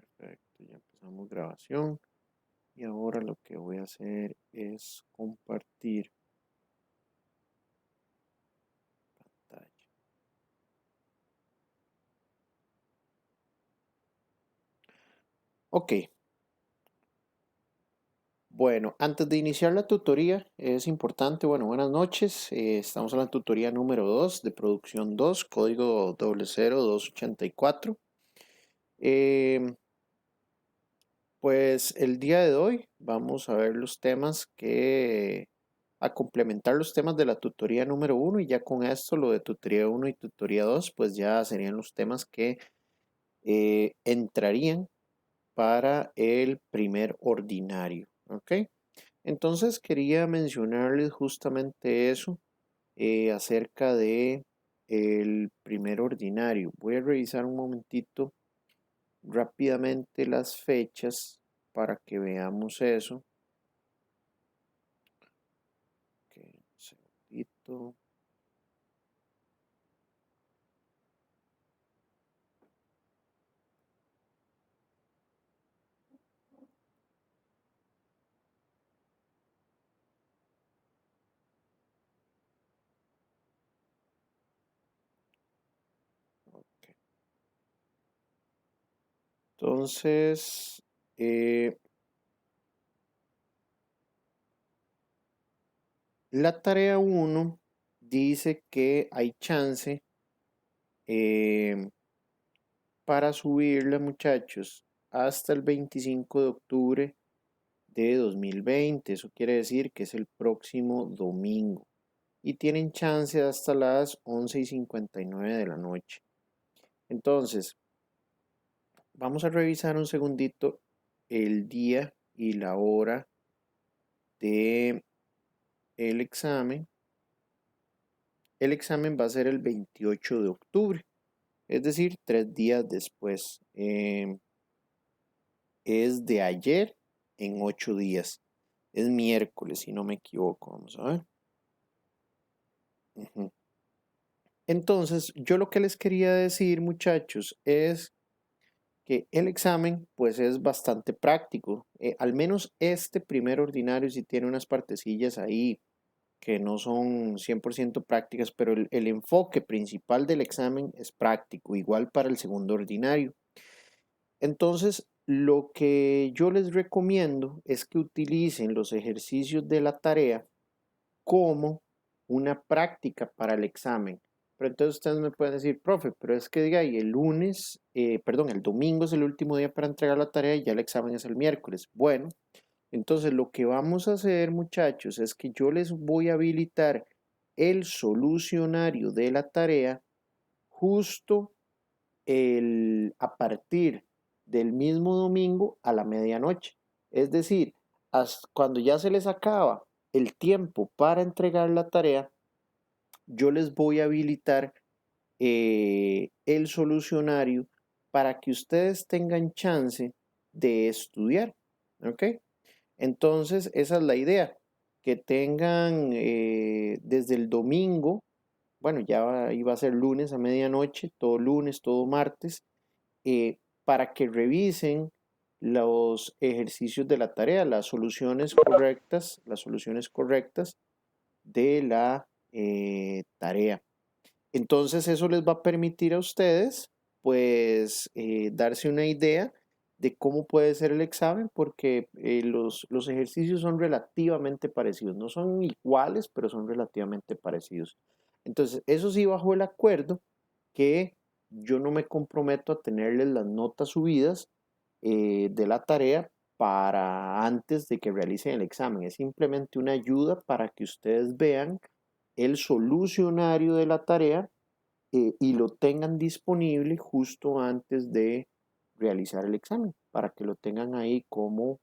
Perfecto, ya empezamos grabación y ahora lo que voy a hacer es compartir pantalla. Ok, bueno, antes de iniciar la tutoría es importante, bueno, buenas noches, estamos en la tutoría número 2 de producción 2, código 00284. Em, pues el día de hoy vamos a ver los temas a complementar los temas de la tutoría número 1 y ya con esto lo de tutoría 1 y tutoría 2 pues ya serían los temas que entrarían para el primer ordinario, ¿ok? Entonces quería mencionarles justamente eso acerca de el primer ordinario. Voy a revisar un momentito rápidamente las fechas para que veamos eso. Ok, un segundito. Ok. Entonces, la tarea 1 dice que hay chance eh, para subirla, muchachos, hasta el 25 de octubre de 2020. Eso quiere decir que es el próximo domingo. Y tienen chance hasta las 11:59 de la noche. Entonces, vamos a revisar un segundito el día y la hora de el examen. El examen va a ser el 28 de octubre, es decir, 3 días después. Es de ayer en 8 días. Es miércoles, si no me equivoco. Vamos a ver. Ujú. Entonces, yo lo que les quería decir, muchachos, es que el examen, pues, es bastante práctico. Al menos este primer ordinario sí tiene unas partecillas ahí que no son 100% prácticas, pero el enfoque principal del examen es práctico, igual para el segundo ordinario. Entonces, lo que yo les recomiendo es que utilicen los ejercicios de la tarea como una práctica para el examen. Pero entonces ustedes me pueden decir, profe, pero es que diga, y el lunes, perdón, el domingo es el último día para entregar la tarea y ya el examen es el miércoles. Bueno, entonces lo que vamos a hacer, muchachos, es que yo les voy a habilitar el solucionario de la tarea justo a partir del mismo domingo a la medianoche. Es decir, cuando ya se les acaba el tiempo para entregar la tarea, yo les voy a habilitar el solucionario para que ustedes tengan chance de estudiar. ¿Ok? Entonces, esa es la idea, que tengan desde el domingo, bueno, ya iba a ser lunes a medianoche, todo lunes, todo martes, para que revisen los ejercicios de la tarea, las soluciones correctas de la tarea. Entonces eso les va a permitir a ustedes pues darse una idea de cómo puede ser el examen porque los ejercicios son relativamente parecidos, no son iguales, pero son relativamente parecidos. Entonces, eso sí, bajo el acuerdo que yo no me comprometo a tenerles las notas subidas de la tarea para antes de que realicen el examen. Es simplemente una ayuda para que ustedes vean el solucionario de la tarea y lo tengan disponible justo antes de realizar el examen, para que lo tengan ahí como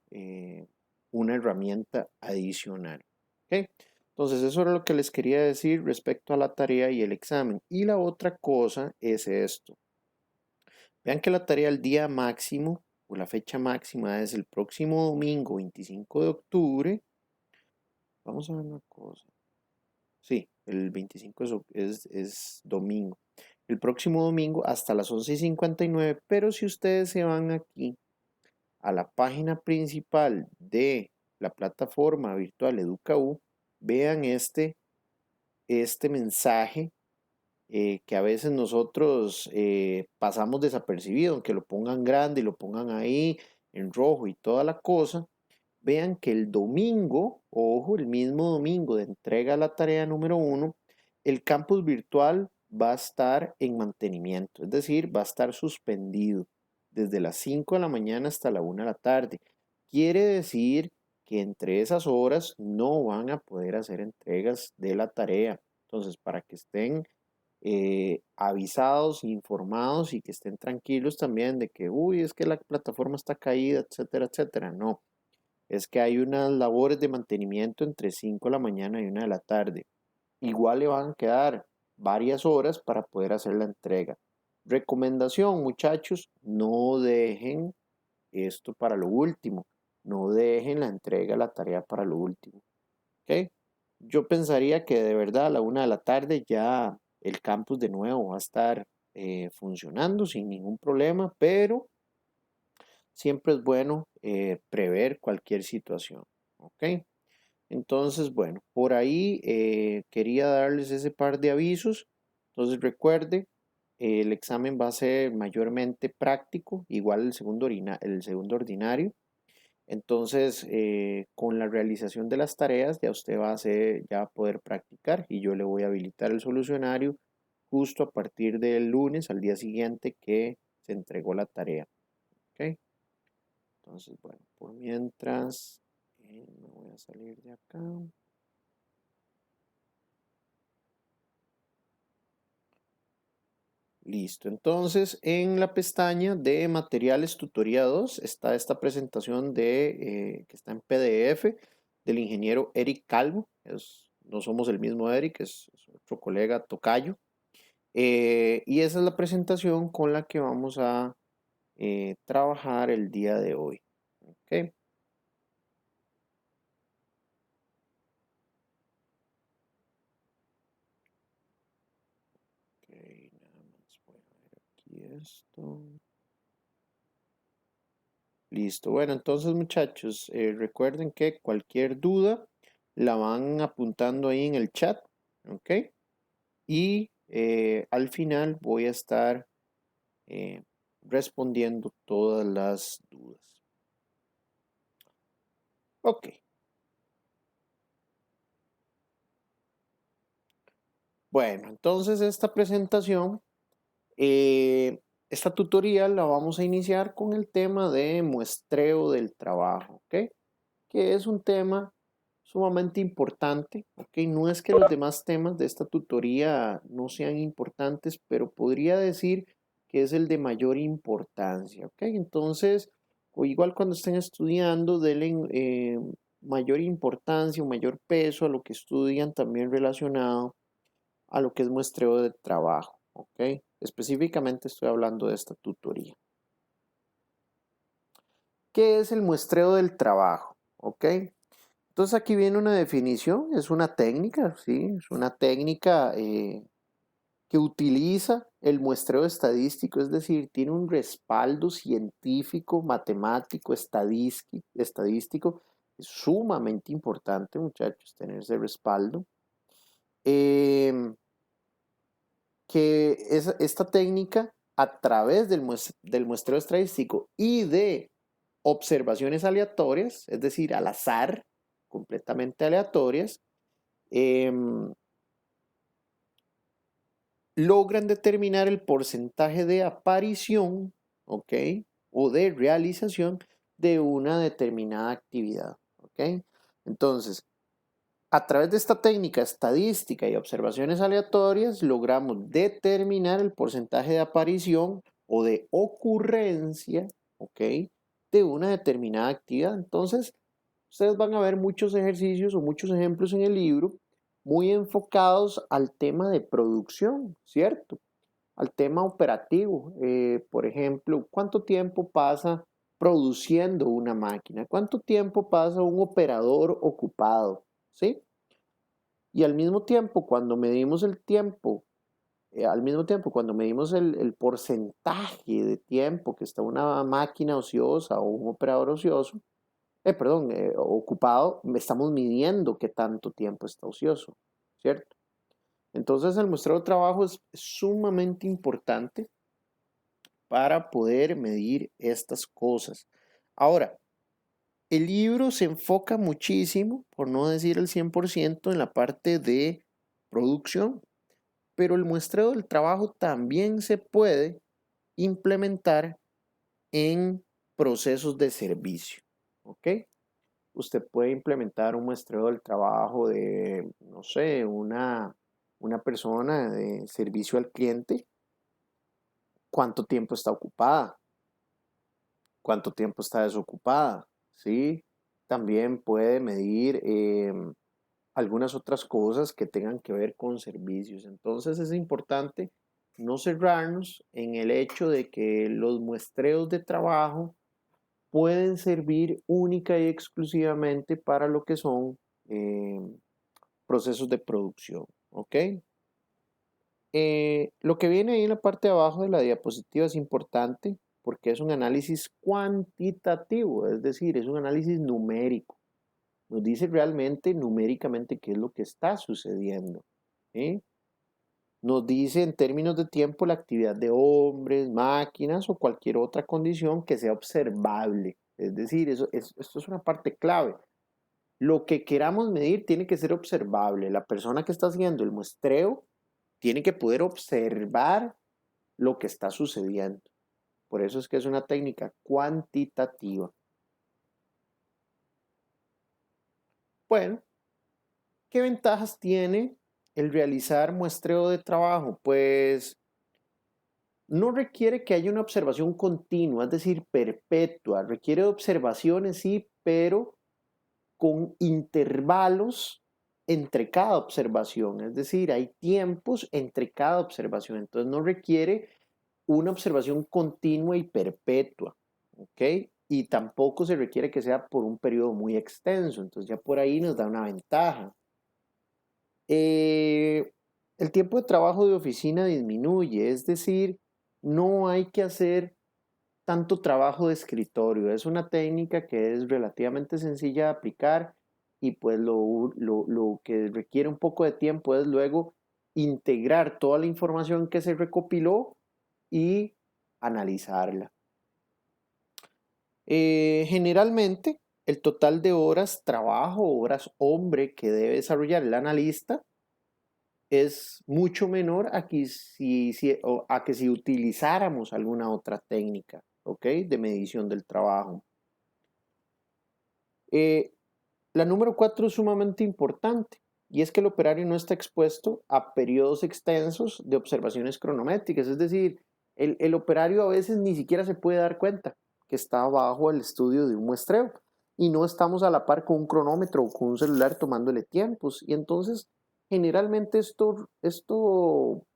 una herramienta adicional. ¿Ok? Entonces, eso era lo que les quería decir respecto a la tarea y el examen. Y la otra cosa es esto. Vean que la tarea al día máximo o la fecha máxima es el próximo domingo 25 de octubre. Vamos a ver una cosa. Sí, el 25 es domingo. El próximo domingo hasta las 11:59, pero si ustedes se van aquí a la página principal de la plataforma virtual EducaU, vean este mensaje que a veces nosotros pasamos desapercibido, aunque lo pongan grande y lo pongan ahí en rojo y toda la cosa. Vean que el domingo, ojo, el mismo domingo de entrega de la tarea número 1, el campus virtual va a estar en mantenimiento, es decir, va a estar suspendido desde las 5 de la mañana hasta la 1 de la tarde. Quiere decir que entre esas horas no van a poder hacer entregas de la tarea. Entonces, para que estén avisados, informados y que estén tranquilos también de que, uy, es que la plataforma está caída, etcétera, etcétera. No, es que hay unas labores de mantenimiento entre 5 de la mañana y 1 de la tarde. Igual le van a quedar varias horas para poder hacer la entrega. Recomendación, muchachos, no dejen esto para lo último. No dejen la entrega, la tarea para lo último. ¿Ok? Yo pensaría que de verdad a la 1 de la tarde ya el campus de nuevo va a estar funcionando sin ningún problema, pero siempre es bueno prever cualquier situación. ¿Ok? Entonces, bueno, por ahí quería darles ese par de avisos. Entonces, recuerde, el examen va a ser mayormente práctico, igual el segundo ordinario. Entonces, con la realización de las tareas, ya usted ya va a poder practicar y yo le voy a habilitar el solucionario justo a partir del lunes, al día siguiente que se entregó la tarea. ¿Ok? Entonces, bueno, por mientras, me voy a salir de acá. Listo, entonces en la pestaña de materiales tutoría 2 está esta presentación que está en PDF del ingeniero Eric Calvo. No somos el mismo Eric, es otro colega tocayo. Y esa es la presentación con la que vamos a trabajar el día de hoy. ¿Ok? Ok, nada más voy a ver aquí esto. Listo. Bueno, entonces muchachos, recuerden que cualquier duda la van apuntando ahí en el chat, ¿ok? Y al final voy a estar eh, respondiendo todas las dudas. Ok. Bueno, entonces esta presentación, esta tutoría la vamos a iniciar con el tema de muestreo del trabajo, ¿ok? Que es un tema sumamente importante, ¿ok? No es que los demás temas de esta tutoría no sean importantes, pero podría decir que es el de mayor importancia, ¿ok? Entonces, o igual cuando estén estudiando, denle mayor importancia o mayor peso a lo que estudian también relacionado a lo que es muestreo de trabajo, ¿ok? Específicamente estoy hablando de esta tutoría. ¿Qué es el muestreo del trabajo? ¿Ok? Entonces aquí viene una definición, es una técnica, ¿sí? Es una técnica que utiliza el muestreo estadístico, es decir, tiene un respaldo científico, matemático, estadístico. Es sumamente importante, muchachos, tener ese respaldo. Esta técnica, a través del muestreo estadístico y de observaciones aleatorias, es decir, al azar, completamente aleatorias, em, logran determinar el porcentaje de aparición, ¿ok? O de realización de una determinada actividad, ¿ok? Entonces, a través de esta técnica estadística y observaciones aleatorias, logramos determinar el porcentaje de aparición o de ocurrencia, ¿ok? De una determinada actividad. Entonces, ustedes van a ver muchos ejercicios o muchos ejemplos en el libro muy enfocados al tema de producción, ¿cierto? Al tema operativo. Por ejemplo, ¿cuánto tiempo pasa produciendo una máquina? ¿Cuánto tiempo pasa un operador ocupado? ¿Sí? Y al mismo tiempo, cuando medimos el tiempo al mismo tiempo, cuando medimos el porcentaje de tiempo que está una máquina ociosa o un operador ocioso, perdón, ocupado, estamos midiendo qué tanto tiempo está ocioso, ¿cierto? Entonces el muestreo de trabajo es sumamente importante para poder medir estas cosas. Ahora, el libro se enfoca muchísimo, por no decir el 100%, en la parte de producción, pero el muestreo del trabajo también se puede implementar en procesos de servicio, ¿ok? Usted puede implementar un muestreo del trabajo de, no sé, una persona de servicio al cliente, cuánto tiempo está ocupada, cuánto tiempo está desocupada, ¿sí? También puede medir algunas otras cosas que tengan que ver con servicios. Entonces es importante no cerrarnos en el hecho de que los muestreos de trabajo pueden servir única y exclusivamente para lo que son eh, procesos de producción, ¿ok? Lo que viene ahí en la parte de abajo de la diapositiva es importante porque es un análisis cuantitativo, es decir, es un análisis numérico. Nos dice realmente numéricamente qué es lo que está sucediendo. ¿Sí? Nos dice en términos de tiempo la actividad de hombres, máquinas o cualquier otra condición que sea observable. Es decir, esto es una parte clave. Lo que queramos medir tiene que ser observable. La persona que está haciendo el muestreo tiene que poder observar lo que está sucediendo. Por eso es que es una técnica cuantitativa. Bueno, ¿qué ventajas tiene el realizar muestreo de trabajo? Pues no requiere que haya una observación continua, es decir, perpetua. Requiere observaciones, sí, pero con intervalos entre cada observación. Es decir, hay tiempos entre cada observación. Entonces no requiere una observación continua y perpetua. ¿Ok? Y tampoco se requiere que sea por un periodo muy extenso. Entonces ya por ahí nos da una ventaja. Eh, el tiempo de trabajo de oficina disminuye, es decir, no hay que hacer tanto trabajo de escritorio. Es una técnica que es relativamente sencilla de aplicar y pues lo que requiere un poco de tiempo es luego integrar toda la información que se recopiló y analizarla. Generalmente, el total de horas trabajo, horas hombre que debe desarrollar el analista es mucho menor a que si utilizáramos alguna otra técnica, ¿ok? De medición del trabajo. Eh, la número 4 es sumamente importante y es que el operario no está expuesto a periodos extensos de observaciones cronométricas, es decir, el operario a veces ni siquiera se puede dar cuenta que está bajo el estudio de un muestreo y no estamos a la par con un cronómetro o con un celular tomándole tiempos y entonces generalmente esto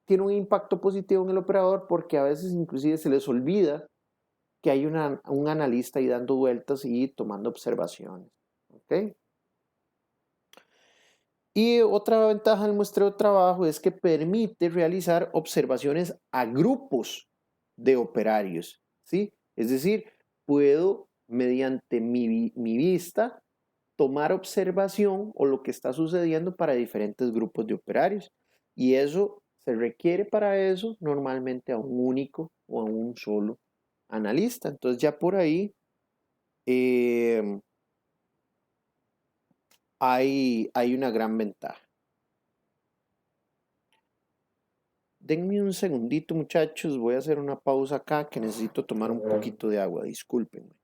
tiene un impacto positivo en el operador porque a veces inclusive se les olvida que hay un analista ahí dando vueltas y tomando observaciones. ¿Ok? Y otra ventaja del muestreo de trabajo es que permite realizar observaciones a grupos de operarios, ¿sí? Es decir, puedo mediante mi vista tomar observación o lo que está sucediendo para diferentes grupos de operarios. Y eso se requiere para eso normalmente a un único o a un solo analista. Entonces ya por ahí eh, hay una gran ventaja. Denme un segundito, muchachos. Voy a hacer una pausa acá que necesito tomar un poquito de agua. Discúlpenme.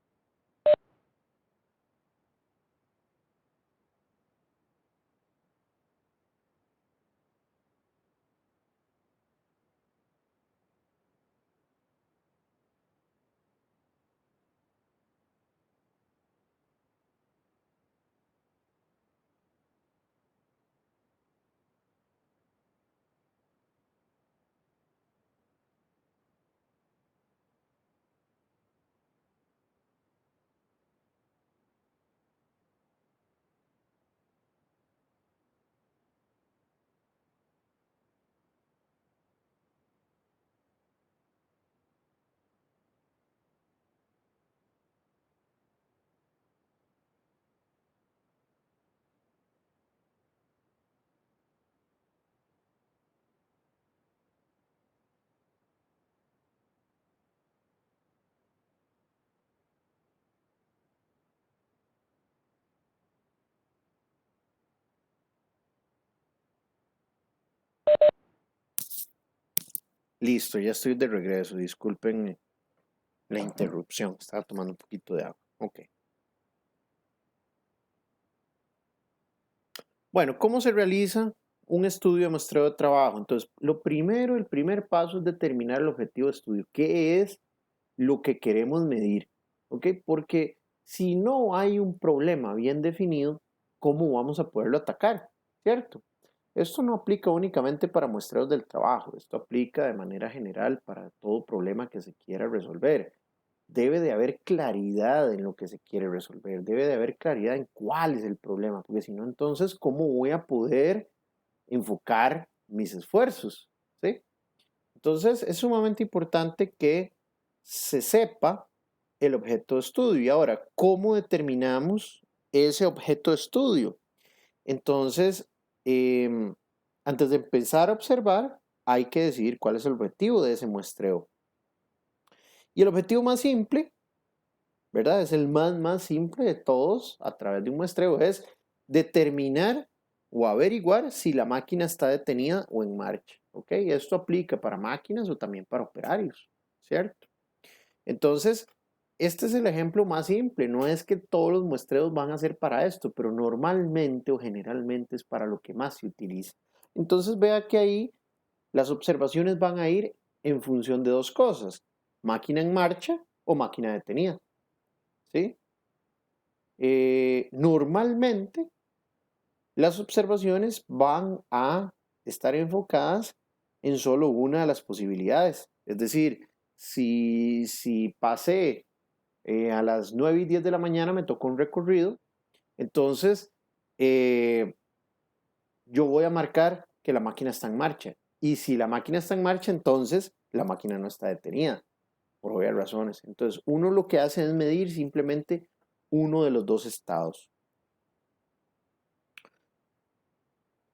Listo, ya estoy de regreso. Disculpen la interrupción. Estaba tomando un poquito de agua. Ok. Bueno, ¿cómo se realiza un estudio de muestreo de trabajo? Entonces, lo primero, el primer paso es determinar el objetivo de estudio. ¿Qué es lo que queremos medir? ¿Ok? Porque si no hay un problema bien definido, ¿cómo vamos a poderlo atacar? ¿Cierto? Esto no aplica únicamente para muestreos del trabajo, esto aplica de manera general para todo problema que se quiera resolver. Debe de haber claridad en lo que se quiere resolver, debe de haber claridad en cuál es el problema, porque si no, entonces, ¿cómo voy a poder enfocar mis esfuerzos? ¿Sí? Entonces, es sumamente importante que se sepa el objeto de estudio. Y ahora, ¿cómo determinamos ese objeto de estudio? Entonces, em, antes de empezar a observar, hay que decidir cuál es el objetivo de ese muestreo. Y el objetivo más simple, ¿verdad? Es el más simple de todos a través de un muestreo, es determinar o averiguar si la máquina está detenida o en marcha, ¿ok? Esto aplica para máquinas o también para operarios, ¿cierto? Entonces, este es el ejemplo más simple, no es que todos los muestreos van a ser para esto, pero normalmente o generalmente es para lo que más se utiliza. Entonces, vea que ahí las observaciones van a ir en función de dos cosas, máquina en marcha o máquina detenida, ¿sí? Normalmente las observaciones van a estar enfocadas en solo una de las posibilidades. Es decir, si pasé a las 9 y 10 de la mañana me tocó un recorrido, entonces eh, yo voy a marcar que la máquina está en marcha. Y si la máquina está en marcha, entonces la máquina no está detenida, por obvias razones. Entonces, uno lo que hace es medir simplemente uno de los dos estados.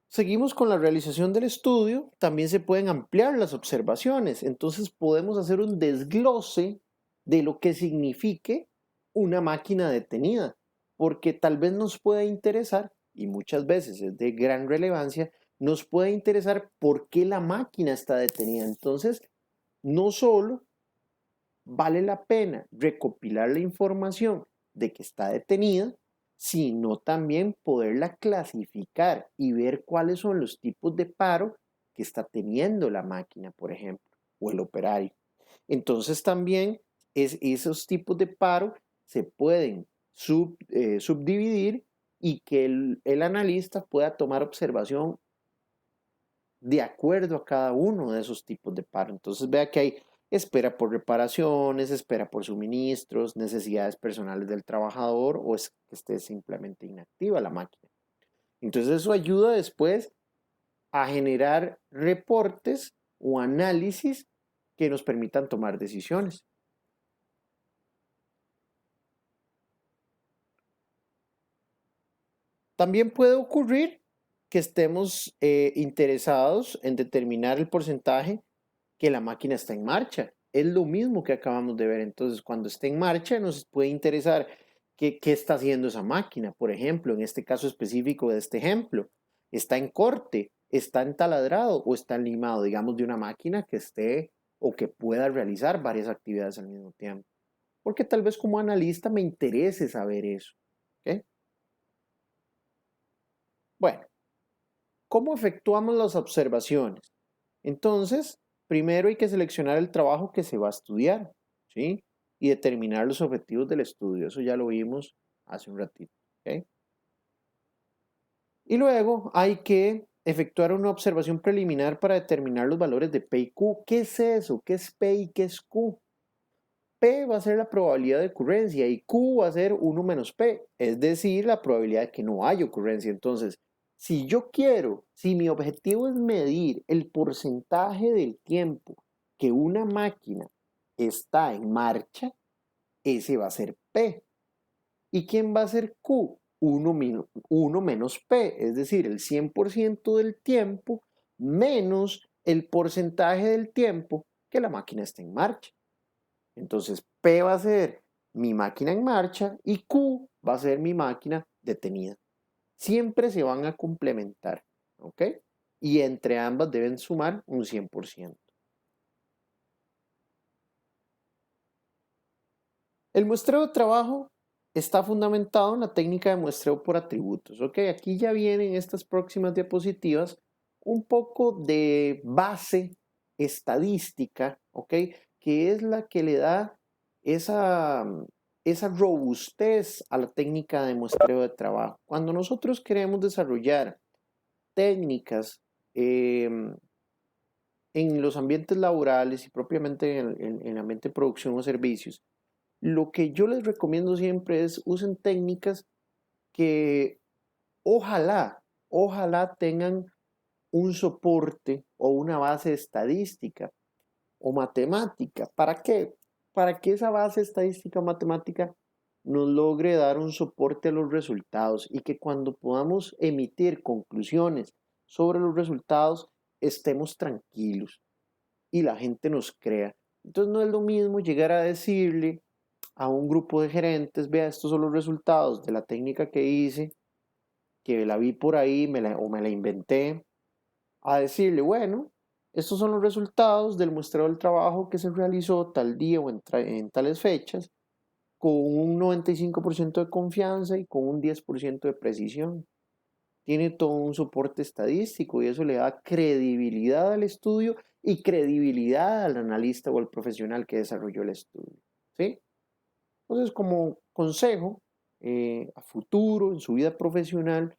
Seguimos con la realización del estudio, también se pueden ampliar las observaciones, entonces podemos hacer un desglose de lo que signifique una máquina detenida, porque tal vez nos pueda interesar, y muchas veces es de gran relevancia, nos puede interesar por qué la máquina está detenida. Entonces, no solo vale la pena recopilar la información de que está detenida, sino también poderla clasificar y ver cuáles son los tipos de paro que está teniendo la máquina, por ejemplo, o el operario. Entonces también esos tipos de paro se pueden subdividir y que el analista pueda tomar observación de acuerdo a cada uno de esos tipos de paro. Entonces vea que hay espera por reparaciones, espera por suministros, necesidades personales del trabajador o es que esté simplemente inactiva la máquina. Entonces eso ayuda después a generar reportes o análisis que nos permitan tomar decisiones. También puede ocurrir que estemos interesados en determinar el porcentaje que la máquina está en marcha. Es lo mismo que acabamos de ver. Entonces, cuando esté en marcha, nos puede interesar qué está haciendo esa máquina. Por ejemplo, en este caso específico de este ejemplo, está en corte, está en taladrado o está en limado, digamos, de una máquina que esté o que pueda realizar varias actividades al mismo tiempo. Porque tal vez como analista me interese saber eso. ¿Ok? Bueno, ¿cómo efectuamos las observaciones? Entonces, primero hay que seleccionar el trabajo que se va a estudiar, ¿sí? Y determinar los objetivos del estudio. Eso ya lo vimos hace un ratito, ¿ok? Y luego hay que efectuar una observación preliminar para determinar los valores de P y Q. ¿Qué es eso? ¿Qué es P y qué es Q? P va a ser la probabilidad de ocurrencia y Q va a ser 1 menos P, es decir, la probabilidad de que no haya ocurrencia. Entonces, si mi objetivo es medir el porcentaje del tiempo que una máquina está en marcha, ese va a ser P. ¿Y quién va a ser Q? 1 menos P, es decir, el 100% del tiempo menos el porcentaje del tiempo que la máquina está en marcha. Entonces, P va a ser mi máquina en marcha y Q va a ser mi máquina detenida. Siempre se van a complementar, ¿ok? Y entre ambas deben sumar un 100%. El muestreo de trabajo está fundamentado en la técnica de muestreo por atributos. Ok, aquí ya vienen estas próximas diapositivas un poco de base estadística, ok, que es la que le da esa, esa robustez a la técnica de muestreo de trabajo. Cuando nosotros queremos desarrollar técnicas en los ambientes laborales y propiamente en el ambiente de producción o servicios, lo que yo les recomiendo siempre es usen técnicas que ojalá tengan un soporte o una base estadística o matemática. ¿Para qué? Para que esa base estadística o matemática nos logre dar un soporte a los resultados y que cuando podamos emitir conclusiones sobre los resultados estemos tranquilos y la gente nos crea. Entonces no es lo mismo llegar a decirle a un grupo de gerentes, vea, estos son los resultados de la técnica que hice, que la vi por ahí o me la inventé, a decirle, bueno, estos son los resultados del muestreo del trabajo que se realizó tal día o en tales fechas, con un 95% de confianza y con un 10% de precisión. Tiene todo un soporte estadístico y eso le da credibilidad al estudio y credibilidad al analista o al profesional que desarrolló el estudio. ¿Sí? Entonces, como consejo a futuro, en su vida profesional,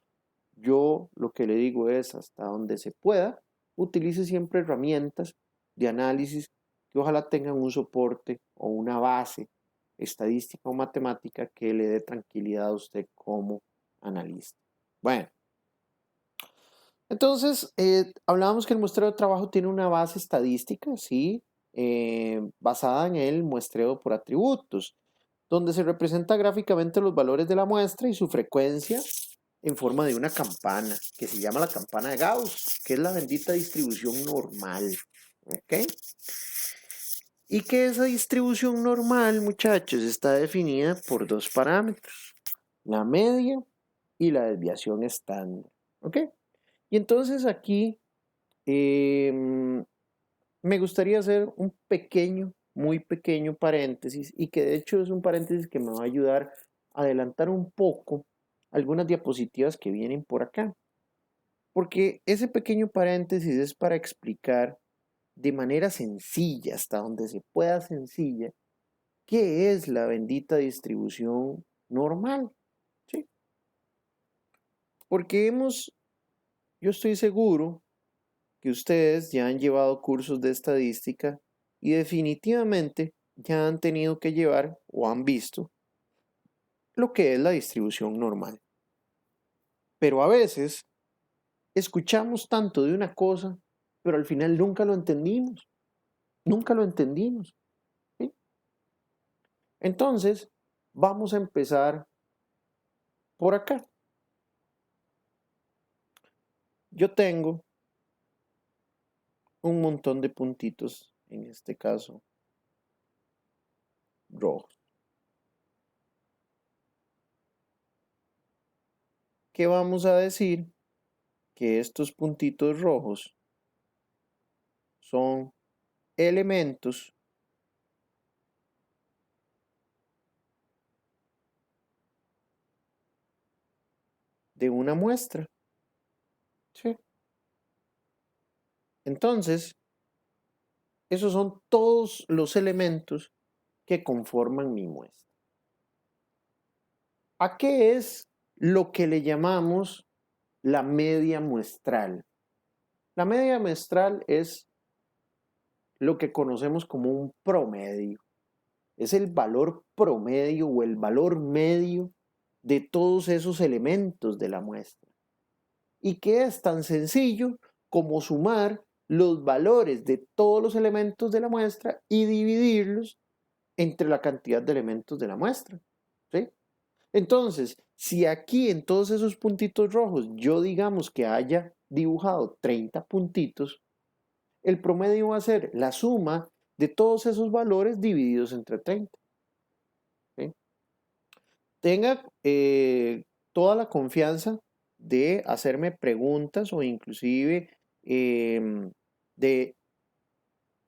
yo lo que le digo es, hasta donde se pueda, utilice siempre herramientas de análisis que ojalá tengan un soporte o una base estadística o matemática que le dé tranquilidad a usted como analista. Bueno, entonces, hablábamos que el muestreo de trabajo tiene una base estadística, ¿sí? Basada en el muestreo por atributos, donde se representa gráficamente los valores de la muestra y su frecuencia en forma de una campana, que se llama la campana de Gauss, que es la bendita distribución normal. ¿Ok? Y que esa distribución normal, muchachos, está definida por dos parámetros, la media y la desviación estándar. ¿Ok? Y entonces aquí me gustaría hacer un pequeño, muy pequeño paréntesis y que de hecho es un paréntesis que me va a ayudar a adelantar un poco algunas diapositivas que vienen por acá. Porque ese pequeño paréntesis es para explicar de manera sencilla, hasta donde se pueda sencilla, qué es la bendita distribución normal. ¿Sí? Porque yo estoy seguro que ustedes ya han llevado cursos de estadística y definitivamente ya han tenido que llevar o han visto lo que es la distribución normal. Pero a veces escuchamos tanto de una cosa, pero al final nunca lo entendimos. Nunca lo entendimos. ¿Sí? Entonces, vamos a empezar por acá. Yo tengo un montón de puntitos, en este caso, rojos. ¿Qué vamos a decir? Que estos puntitos rojos son elementos de una muestra. ¿Sí? Entonces, esos son todos los elementos que conforman mi muestra. ¿A qué es lo que le llamamos la media muestral? La media muestral es lo que conocemos como un promedio. Es el valor promedio o el valor medio de todos esos elementos de la muestra. Y que es tan sencillo como sumar los valores de todos los elementos de la muestra y dividirlos entre la cantidad de elementos de la muestra. ¿Sí? Entonces, si aquí en todos esos puntitos rojos yo digamos que haya dibujado 30 puntitos, el promedio va a ser la suma de todos esos valores divididos entre 30. ¿Sí? Tenga toda la confianza de hacerme preguntas o inclusive de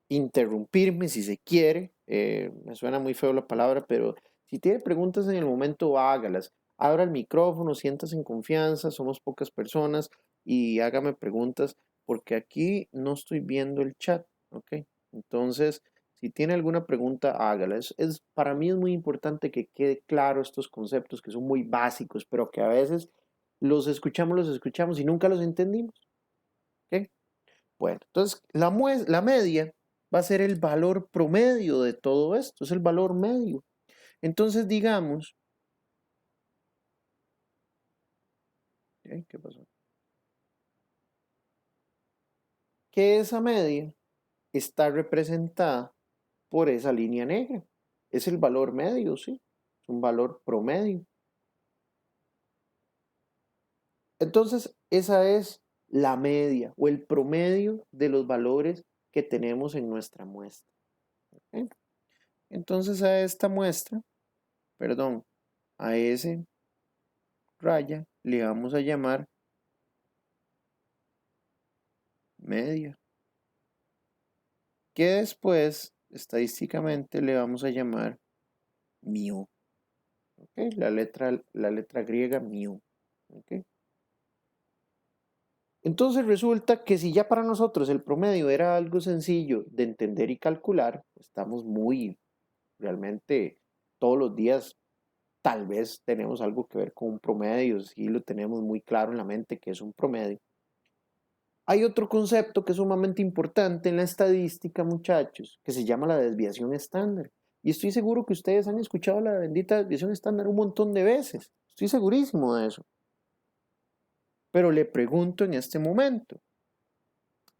interrumpirme si se quiere. Me suena muy feo la palabra, pero Si tiene preguntas en el momento, hágalas. Abra el micrófono, siéntase en confianza, somos pocas personas y hágame preguntas porque aquí no estoy viendo el chat, ¿ok? Entonces, si tiene alguna pregunta, hágala. Para mí es muy importante que quede claro estos conceptos que son muy básicos, pero que a veces los escuchamos y nunca los entendimos, ¿ok? Bueno, entonces la media va a ser el valor promedio de todo esto, es el valor medio. Entonces digamos, ¿qué pasó? Que esa media está representada por esa línea negra. Es el valor medio, ¿sí? Es un valor promedio. Entonces, esa es la media o el promedio de los valores que tenemos en nuestra muestra. ¿Ok? Entonces, a esta muestra, perdón, a ese raya le vamos a llamar media, que después, estadísticamente, le vamos a llamar mu. ¿Ok? La letra griega mu. ¿Ok? Entonces resulta que si ya para nosotros el promedio era algo sencillo de entender y calcular, estamos realmente todos los días tal vez tenemos algo que ver con un promedio, si lo tenemos muy claro en la mente que es un promedio. Hay otro concepto que es sumamente importante en la estadística, muchachos, que se llama la desviación estándar. Y estoy seguro que ustedes han escuchado la bendita desviación estándar un montón de veces. Estoy segurísimo de eso. Pero le pregunto en este momento,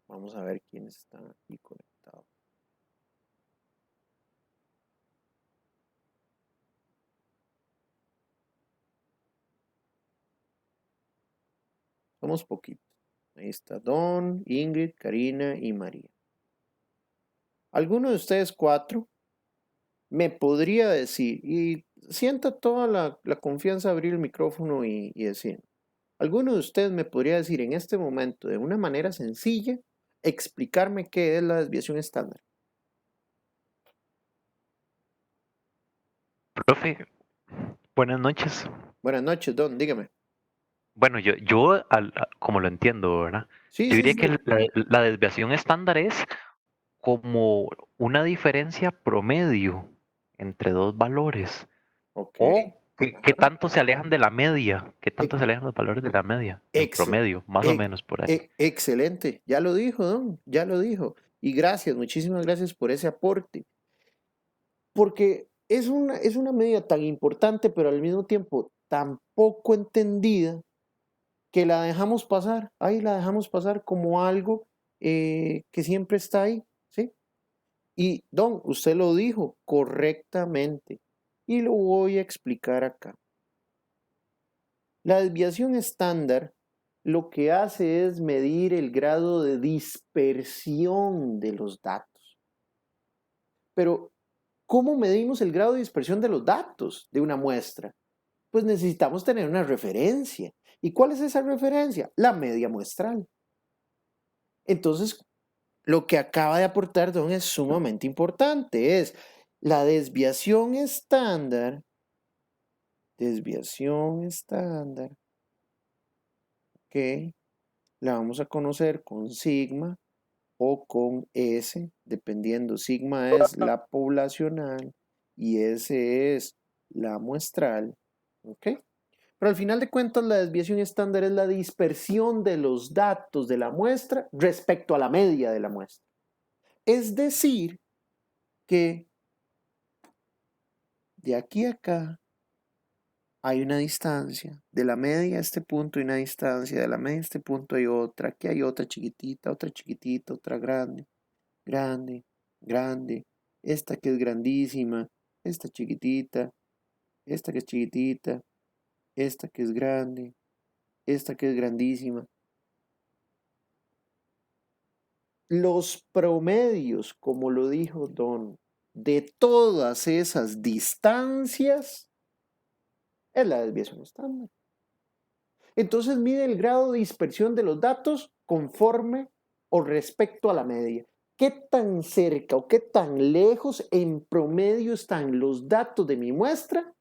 vamos a ver quiénes están aquí conectados. Somos poquitos. Ahí está Don, Ingrid, Karina y María. ¿Alguno de ustedes cuatro me podría decir, y sienta toda la confianza de abrir el micrófono y decir, alguno de ustedes me podría decir en este momento, de una manera sencilla, explicarme qué es la desviación estándar? Profe, buenas noches. Buenas noches, Don, dígame. Bueno, como lo entiendo, ¿verdad? Sí, Yo sí, diría sí. que la desviación estándar es como una diferencia promedio entre dos valores. Ok. O qué Ajá. tanto se alejan de la media, qué tanto E- se alejan los valores de la media, en ex- promedio, más o menos por ahí. excelente. Ya lo dijo, Don, ya lo dijo. Y gracias, muchísimas gracias por ese aporte. Porque es una medida tan importante, pero al mismo tiempo tan poco entendida que la dejamos pasar, ahí la dejamos pasar como algo que siempre está ahí, ¿sí? Y Don, usted lo dijo correctamente y lo voy a explicar acá. La desviación estándar lo que hace es medir el grado de dispersión de los datos. Pero, ¿cómo medimos el grado de dispersión de los datos de una muestra? Pues necesitamos tener una referencia. ¿Y cuál es esa referencia? La media muestral. Entonces, lo que acaba de aportar Don es sumamente importante. Es la desviación estándar, que la vamos a conocer con sigma o con S, dependiendo. Sigma es la poblacional y S es la muestral. ¿Ok? Pero al final de cuentas, la desviación estándar es la dispersión de los datos de la muestra respecto a la media de la muestra. Es decir, que de aquí a acá hay una distancia. De la media a este punto hay una distancia. De la media a este punto hay otra. Aquí hay otra chiquitita, otra grande, grande, grande. Esta que es grandísima, esta chiquitita, esta que es chiquitita, esta que es grande, esta que es grandísima. Los promedios, como lo dijo Don, de todas esas distancias es la desviación estándar. Entonces mide el grado de dispersión de los datos conforme o respecto a la media. qué tan cerca o qué tan lejos en promedio están los datos de mi muestra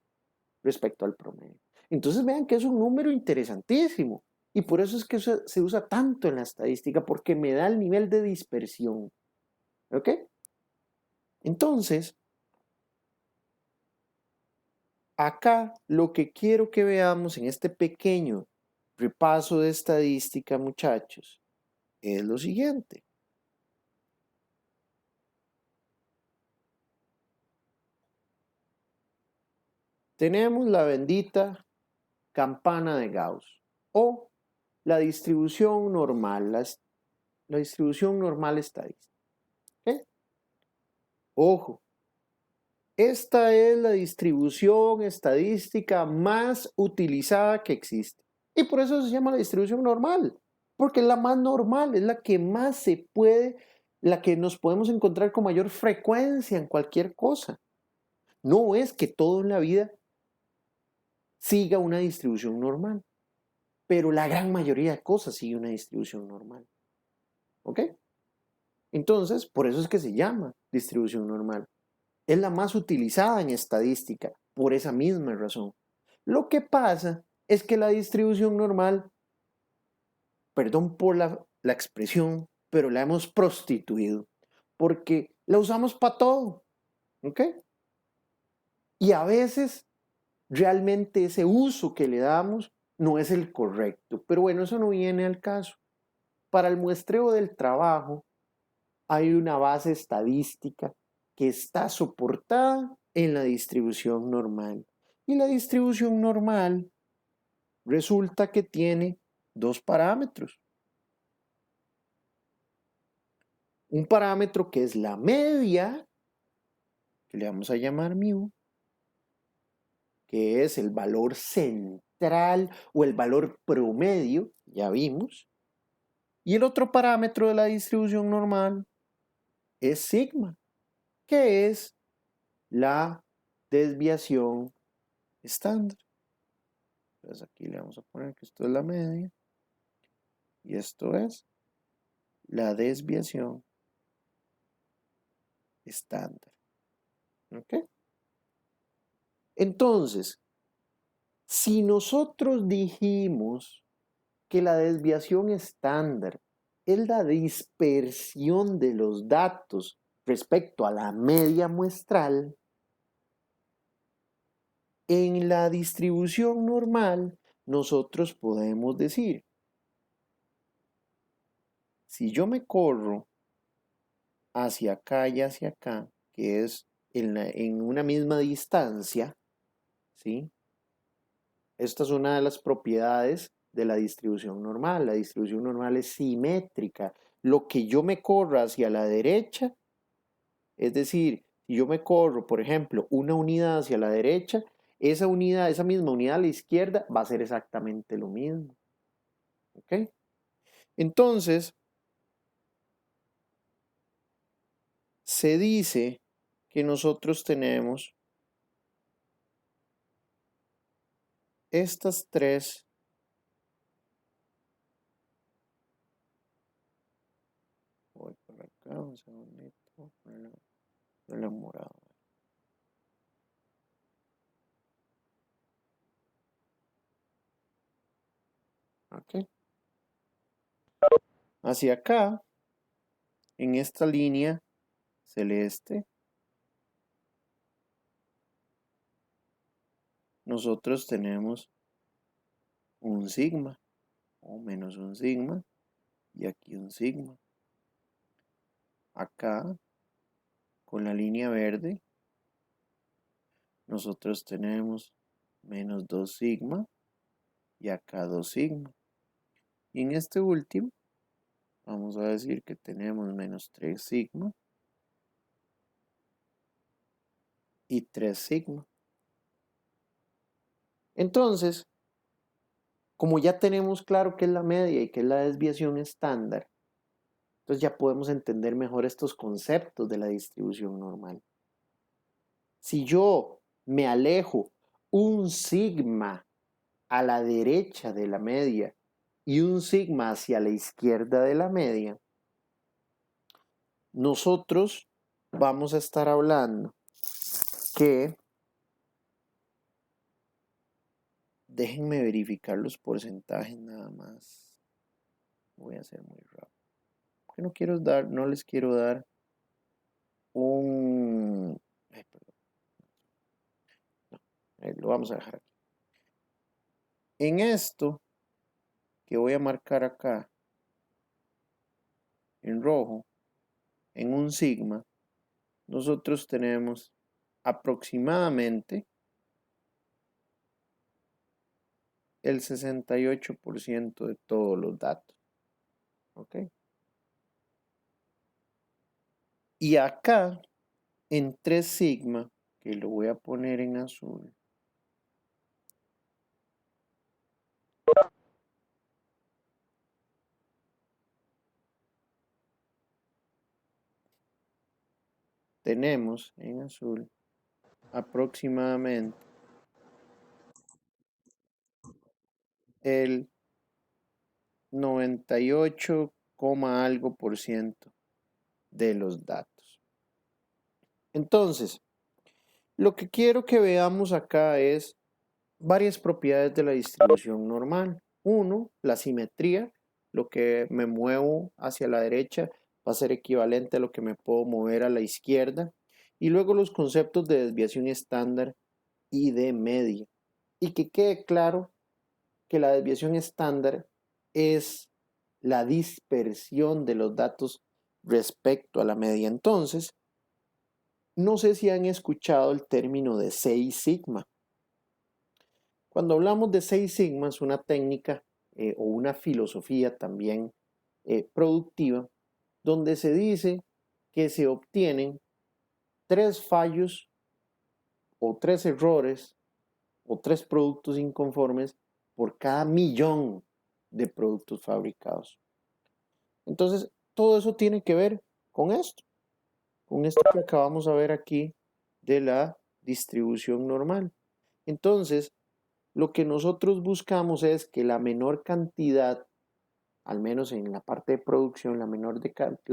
respecto al promedio. Entonces vean que es un número interesantísimo y por eso es que se usa tanto en la estadística, porque me da el nivel de dispersión. ¿Ok? Entonces, acá lo que quiero que veamos en este pequeño repaso de estadística, muchachos, es lo siguiente. Tenemos la bendita campana de Gauss o la distribución normal, la distribución normal estadística. ¿Okay? Ojo, esta es la distribución estadística más utilizada que existe. Y por eso se llama la distribución normal, porque es la más normal, es la que más se puede, la que nos podemos encontrar con mayor frecuencia en cualquier cosa. No es que todo en la vida siga una distribución normal, pero la gran mayoría de cosas sigue una distribución normal. ¿Ok? Entonces, por eso es que se llama distribución normal. Es la más utilizada en estadística, por esa misma razón. Lo que pasa es que la distribución normal, perdón por la expresión, pero la hemos prostituido, porque la usamos para todo. ¿Ok? Y a veces realmente ese uso que le damos no es el correcto. Pero bueno, eso no viene al caso. Para el muestreo del trabajo hay una base estadística que está soportada en la distribución normal. Y la distribución normal resulta que tiene dos parámetros. Un parámetro que es la media, que le vamos a llamar mu, que es el valor central o el valor promedio, ya vimos. Y el otro parámetro de la distribución normal es sigma, que es la desviación estándar. Entonces aquí le vamos a poner que esto es la media y esto es la desviación estándar. ¿Ok? Entonces, si nosotros dijimos que la desviación estándar es la dispersión de los datos respecto a la media muestral, en la distribución normal nosotros podemos decir, si yo me corro hacia acá y hacia acá, que es en una misma distancia, ¿sí? Esta es una de las propiedades de la distribución normal. La distribución normal es simétrica. Lo que yo me corra hacia la derecha, es decir, si yo me corro, por ejemplo, una unidad hacia la derecha, esa unidad, esa misma unidad a la izquierda va a ser exactamente lo mismo. ¿Ok? Entonces, se dice que nosotros tenemos estas tres. Voy por acá, un segundito, ponerle morado. Ok. Hacia acá, en esta línea celeste, nosotros tenemos un sigma o menos un sigma y aquí un sigma. Acá, con la línea verde, nosotros tenemos menos 2 sigma y acá 2 sigma. Y en este último, vamos a decir que tenemos menos 3 sigma y 3 sigma. Entonces, como ya tenemos claro qué es la media y qué es la desviación estándar, entonces ya podemos entender mejor estos conceptos de la distribución normal. Si yo me alejo un sigma a la derecha de la media y un sigma hacia la izquierda de la media, nosotros vamos a estar hablando que, déjenme verificar los porcentajes nada más. Voy a hacer muy rápido. Porque no les quiero dar un... Ay, perdón, lo vamos a dejar aquí. En esto que voy a marcar acá en rojo, en un sigma, nosotros tenemos aproximadamente el 68% de todos los datos. ¿Ok? Y acá, en 3 sigma, que lo voy a poner en azul, tenemos en azul aproximadamente el 98, algo por ciento de los datos. Entonces, lo que quiero que veamos acá es varias propiedades de la distribución normal. Uno, la simetría. Lo que me muevo hacia la derecha va a ser equivalente a lo que me puedo mover a la izquierda. Y luego los conceptos de desviación estándar y de media. Y que quede claro que la desviación estándar es la dispersión de los datos respecto a la media. Entonces, no sé si han escuchado el término de 6 sigma. Cuando hablamos de 6 sigma es una técnica o una filosofía también productiva donde se dice que se obtienen 3 fallos o 3 errores o 3 productos inconformes por cada millón de productos fabricados. Entonces, todo eso tiene que ver con esto que acabamos de ver aquí de la distribución normal. Entonces, lo que nosotros buscamos es que la menor cantidad, al menos en la parte de producción, la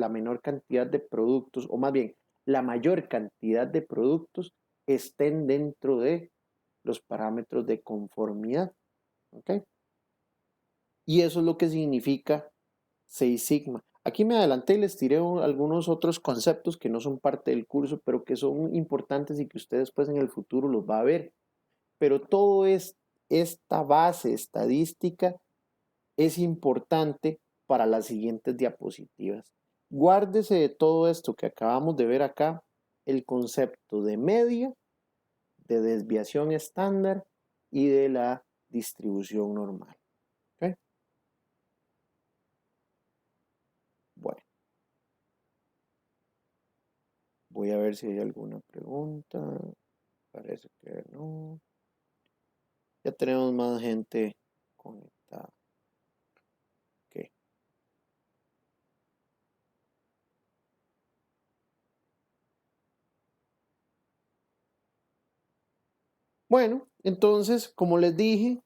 menor cantidad de productos, o más bien, la mayor cantidad de productos estén dentro de los parámetros de conformidad. ¿Ok? Y eso es lo que significa 6 sigma. Aquí me adelanté y les tiré algunos otros conceptos que no son parte del curso, pero que son importantes y que ustedes pues en el futuro los va a ver. Pero todo esta base estadística es importante para las siguientes diapositivas. Guárdese de todo esto que acabamos de ver acá, el concepto de media, de desviación estándar y de la distribución normal. ¿Okay? Bueno, voy a ver si hay alguna pregunta. Parece que no. Ya tenemos más gente conectada. Ok. Bueno, entonces, como les dije,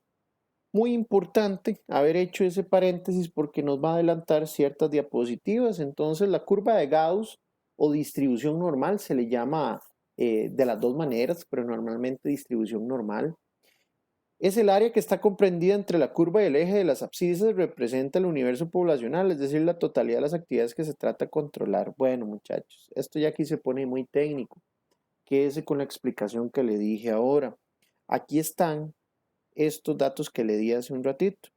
muy importante haber hecho ese paréntesis porque nos va a adelantar ciertas diapositivas. Entonces, la curva de Gauss o distribución normal se le llama de las dos maneras, pero normalmente distribución normal. Es el área que está comprendida entre la curva y el eje de las abscisas, representa el universo poblacional, es decir, la totalidad de las actividades que se trata de controlar. Bueno, muchachos, esto ya aquí se pone muy técnico. Quédese con la explicación que le dije ahora. Aquí están estos datos que le di hace un ratito.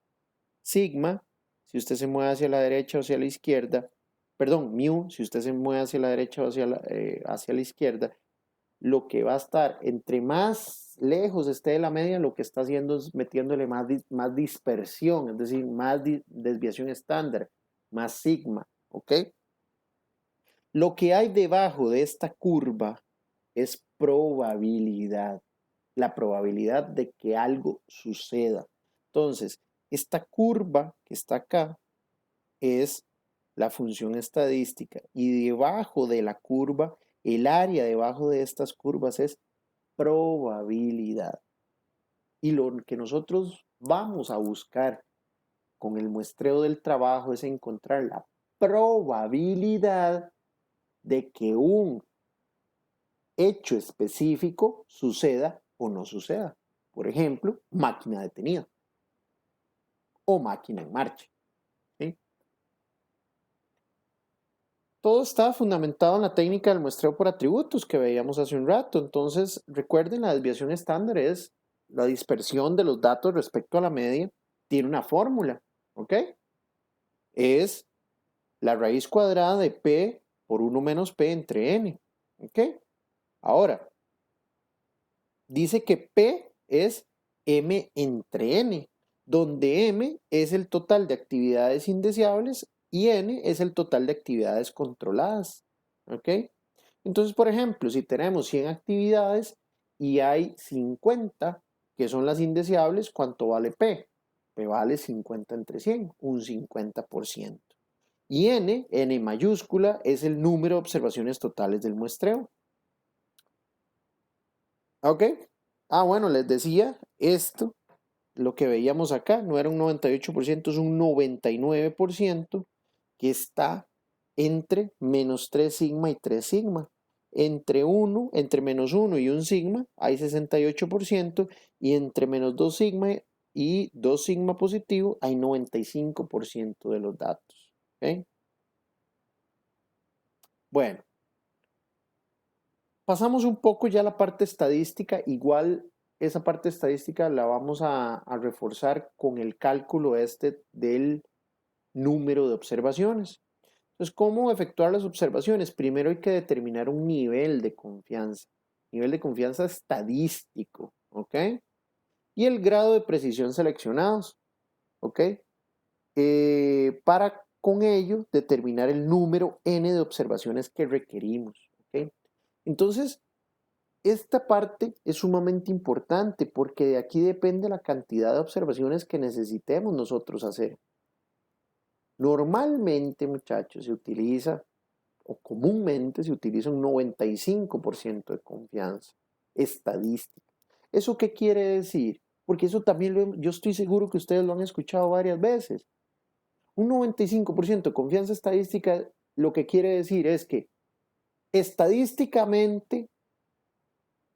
Sigma, si usted se mueve hacia la derecha o hacia la izquierda, perdón, mu, si usted se mueve hacia la derecha o hacia la izquierda, lo que va a estar entre más lejos esté de la media, lo que está haciendo es metiéndole más dispersión, es decir, más desviación estándar, más sigma, ¿ok? Lo que hay debajo de esta curva es probabilidad, la probabilidad de que algo suceda. Entonces, esta curva que está acá es la función estadística y debajo de la curva, el área debajo de estas curvas es probabilidad. Y lo que nosotros vamos a buscar con el muestreo del trabajo es encontrar la probabilidad de que un hecho específico suceda o no suceda. Por ejemplo, máquina detenida o máquina en marcha. ¿Sí? Todo está fundamentado en la técnica del muestreo por atributos que veíamos hace un rato. Entonces, recuerden, la desviación estándar es la dispersión de los datos respecto a la media. Tiene una fórmula, ¿ok? Es la raíz cuadrada de P por 1 menos P entre N, ¿ok? Ahora, dice que P es M entre N, donde M es el total de actividades indeseables y N es el total de actividades controladas. ¿Ok? Entonces, por ejemplo, si tenemos 100 actividades y hay 50 que son las indeseables, ¿cuánto vale P? P vale 50 entre 100, un 50%. Y N mayúscula, es el número de observaciones totales del muestreo. ¿Ok? Ah, bueno, les decía, esto, lo que veíamos acá, no era un 98%, es un 99% que está entre menos 3 sigma y 3 sigma. Entre menos 1 y 1 sigma hay 68% y entre menos 2 sigma y 2 sigma positivo hay 95% de los datos. ¿Ok? Bueno, pasamos un poco ya a la parte estadística. Igual esa parte estadística la vamos a reforzar con el cálculo este del número de observaciones. Entonces, ¿cómo efectuar las observaciones? Primero hay que determinar un nivel de confianza estadístico, ¿ok? Y el grado de precisión seleccionados, ¿ok? Para con ello determinar el número n de observaciones que requerimos, ¿ok? Entonces, esta parte es sumamente importante porque de aquí depende la cantidad de observaciones que necesitemos nosotros hacer. Normalmente, muchachos, se utiliza, o comúnmente se utiliza un 95% de confianza estadística. ¿Eso qué quiere decir? Porque eso también yo estoy seguro que ustedes lo han escuchado varias veces. Un 95% de confianza estadística lo que quiere decir es que estadísticamente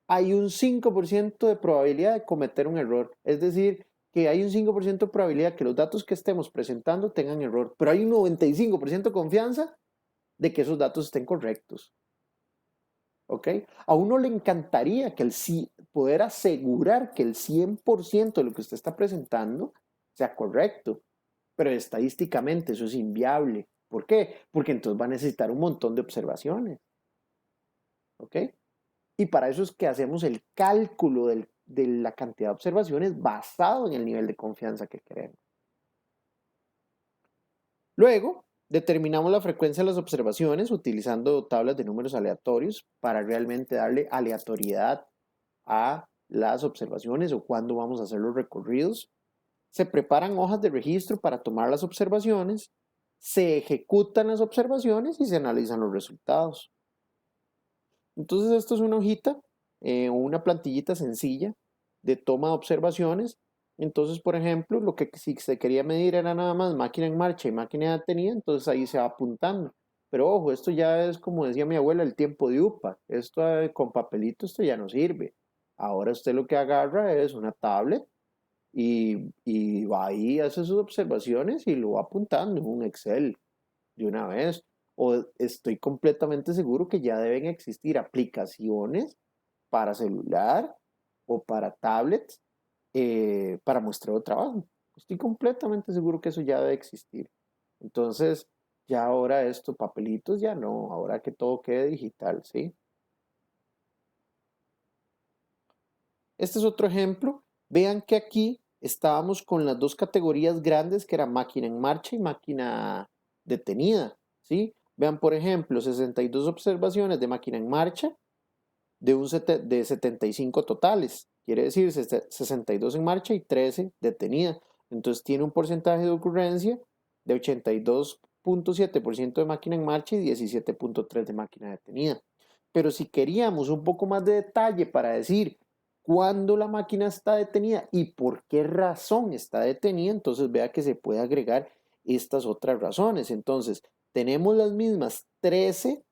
hay un 5% de probabilidad de cometer un error. Es decir, que hay un 5% de probabilidad que los datos que estemos presentando tengan error, pero hay un 95% de confianza de que esos datos estén correctos. ¿Ok? A uno le encantaría que poder asegurar que el 100% de lo que usted está presentando sea correcto, pero estadísticamente eso es inviable. ¿Por qué? Porque entonces va a necesitar un montón de observaciones. ¿Ok? Y para eso es que hacemos el cálculo de la cantidad de observaciones basado en el nivel de confianza que queremos. Luego, determinamos la frecuencia de las observaciones utilizando tablas de números aleatorios para realmente darle aleatoriedad a las observaciones o cuándo vamos a hacer los recorridos. Se preparan hojas de registro para tomar las observaciones, se ejecutan las observaciones y se analizan los resultados. Entonces esto es una hojita o una plantillita sencilla de toma de observaciones. Entonces, por ejemplo, lo que si se quería medir era nada más máquina en marcha y máquina detenida, entonces ahí se va apuntando. Pero ojo, esto ya es como decía mi abuela, el tiempo de UPA. Esto con papelito, esto ya no sirve. Ahora usted lo que agarra es una tablet y va ahí, hace sus observaciones y lo va apuntando en un Excel de una vez. O estoy completamente seguro que ya deben existir aplicaciones para celular o para tablets para muestreo de trabajo. Estoy completamente seguro que eso ya debe existir. Entonces, ya ahora esto, papelitos, ya no, ahora que todo quede digital, ¿sí? Este es otro ejemplo. Vean que aquí estábamos con las dos categorías grandes que era máquina en marcha y máquina detenida, ¿sí? Vean, por ejemplo, 62 observaciones de máquina en marcha de 75 totales. Quiere decir 62 en marcha y 13 detenida. Entonces tiene un porcentaje de ocurrencia de 82.7% de máquina en marcha y 17.3% de máquina detenida. Pero si queríamos un poco más de detalle para decir cuándo la máquina está detenida y por qué razón está detenida, entonces vea que se puede agregar estas otras razones. Entonces, tenemos las mismas 13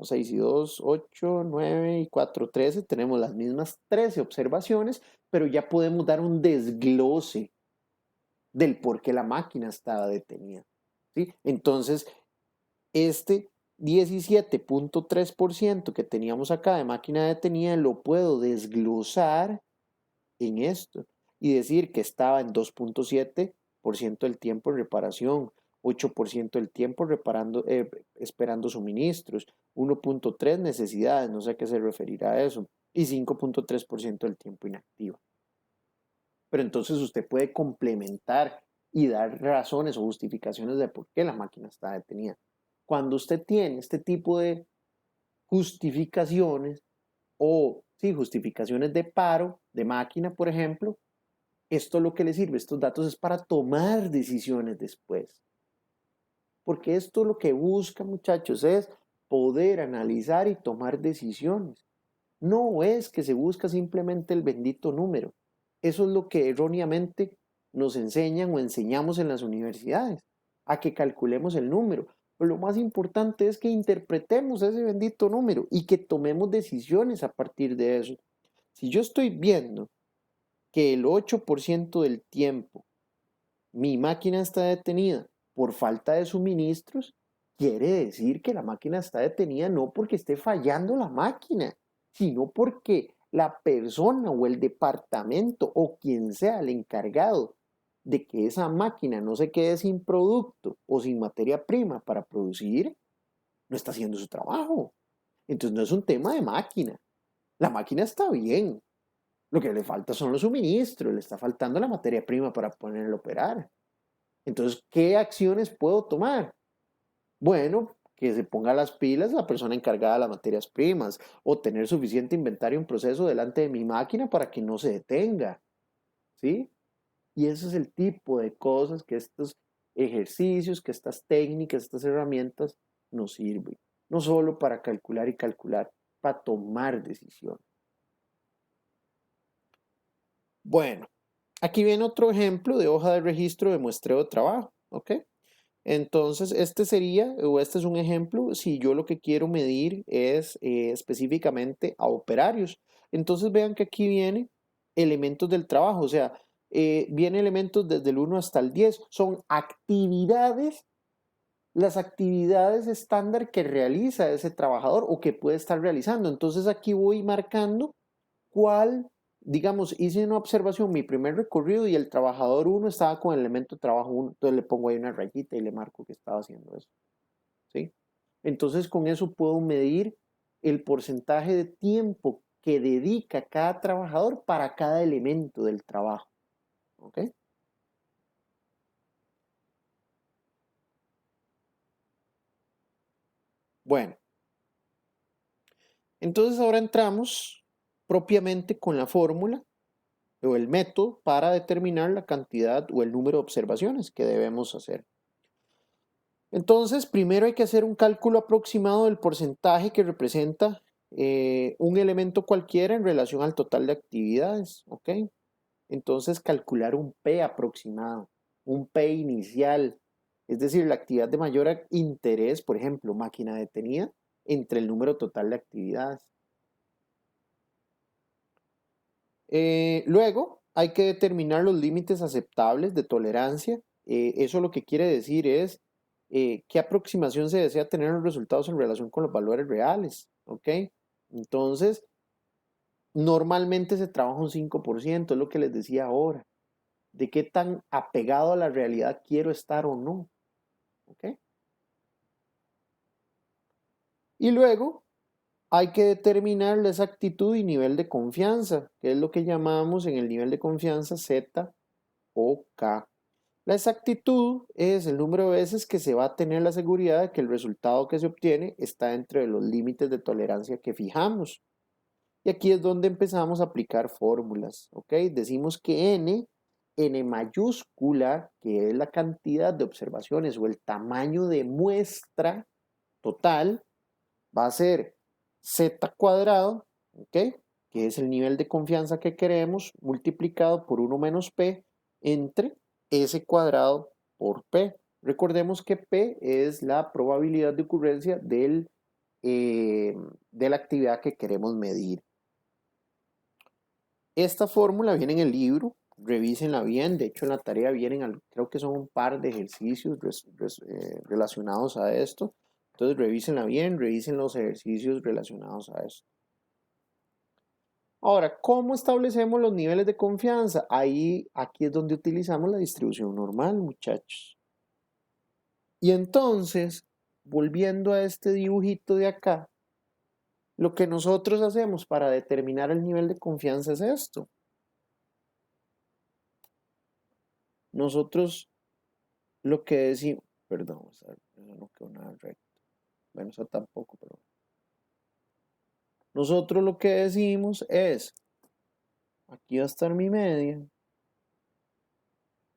6 y 2, 8, 9 y 4, 13. Tenemos las mismas 13 observaciones, pero ya podemos dar un desglose del por qué la máquina estaba detenida. ¿Sí? Entonces, este 17.3% que teníamos acá de máquina detenida lo puedo desglosar en esto y decir que estaba en 2.7% del tiempo en reparación, 8% del tiempo esperando suministros, 1.3 necesidades, no sé a qué se referirá a eso, y 5.3% del tiempo inactivo. Pero entonces usted puede complementar y dar razones o justificaciones de por qué la máquina está detenida. Cuando usted tiene este tipo de justificaciones o sí, justificaciones de paro de máquina, por ejemplo, esto lo que le sirve, estos datos es para tomar decisiones después. Porque esto lo que busca, muchachos, es poder analizar y tomar decisiones. No es que se busca simplemente el bendito número. Eso es lo que erróneamente nos enseñan o enseñamos en las universidades, a que calculemos el número. Pero lo más importante es que interpretemos ese bendito número y que tomemos decisiones a partir de eso. Si yo estoy viendo que el 8% del tiempo mi máquina está detenida por falta de suministros, quiere decir que la máquina está detenida no porque esté fallando la máquina, sino porque la persona o el departamento o quien sea el encargado de que esa máquina no se quede sin producto o sin materia prima para producir, no está haciendo su trabajo. Entonces no es un tema de máquina. La máquina está bien. Lo que le falta son los suministros, le está faltando la materia prima para ponerlo a operar. Entonces, ¿qué acciones puedo tomar? Bueno, que se ponga las pilas la persona encargada de las materias primas o tener suficiente inventario en proceso delante de mi máquina para que no se detenga. ¿Sí? Y ese es el tipo de cosas que estos ejercicios, que estas técnicas, estas herramientas nos sirven. No solo para calcular y calcular, para tomar decisiones. Bueno, aquí viene otro ejemplo de hoja de registro de muestreo de trabajo. ¿Ok? Entonces, este sería, o este es un ejemplo, si yo lo que quiero medir es específicamente a operarios. Entonces, vean que aquí viene elementos del trabajo, o sea, viene elementos desde el 1 hasta el 10. Son actividades, las actividades estándar que realiza ese trabajador o que puede estar realizando. Entonces, aquí voy marcando cuál, digamos, hice una observación, mi primer recorrido y el trabajador 1 estaba con el elemento de trabajo 1, entonces le pongo ahí una rayita y le marco que estaba haciendo eso, ¿sí? Entonces con eso puedo medir el porcentaje de tiempo que dedica cada trabajador para cada elemento del trabajo, ¿ok? Bueno, entonces ahora entramos propiamente con la fórmula o el método para determinar la cantidad o el número de observaciones que debemos hacer. Entonces, primero hay que hacer un cálculo aproximado del porcentaje que representa un elemento cualquiera en relación al total de actividades, ¿ok? Entonces, calcular un P aproximado, un P inicial, es decir, la actividad de mayor interés, por ejemplo, máquina detenida, entre el número total de actividades. Luego, hay que determinar los límites aceptables de tolerancia. Eso lo que quiere decir es qué aproximación se desea tener en los resultados en relación con los valores reales. ¿Ok? Entonces, normalmente se trabaja un 5%, es lo que les decía ahora. De qué tan apegado a la realidad quiero estar o no. ¿Ok? Y luego, hay que determinar la exactitud y nivel de confianza, que es lo que llamamos en el nivel de confianza Z o K. La exactitud es el número de veces que se va a tener la seguridad de que el resultado que se obtiene está dentro de los límites de tolerancia que fijamos. Y aquí es donde empezamos a aplicar fórmulas, ¿ok? Decimos que n mayúscula, que es la cantidad de observaciones o el tamaño de muestra total, va a ser z cuadrado, ¿ok? Que es el nivel de confianza que queremos, multiplicado por 1 menos p entre s cuadrado por p. Recordemos que p es la probabilidad de ocurrencia del de la actividad que queremos medir. Esta fórmula viene en el libro, revísenla bien. De hecho, en la tarea vienen, creo que son un par de ejercicios relacionados a esto. Entonces, revísenla bien, revisen los ejercicios relacionados a esto. Ahora, ¿cómo establecemos los niveles de confianza? Aquí es donde utilizamos la distribución normal, muchachos. Y entonces, volviendo a este dibujito de acá, lo que nosotros hacemos para determinar el nivel de confianza es esto. Nosotros lo que decimos, perdón, eso no quedó nada recto. Bueno, eso tampoco, pero nosotros lo que decimos es, aquí va a estar mi media.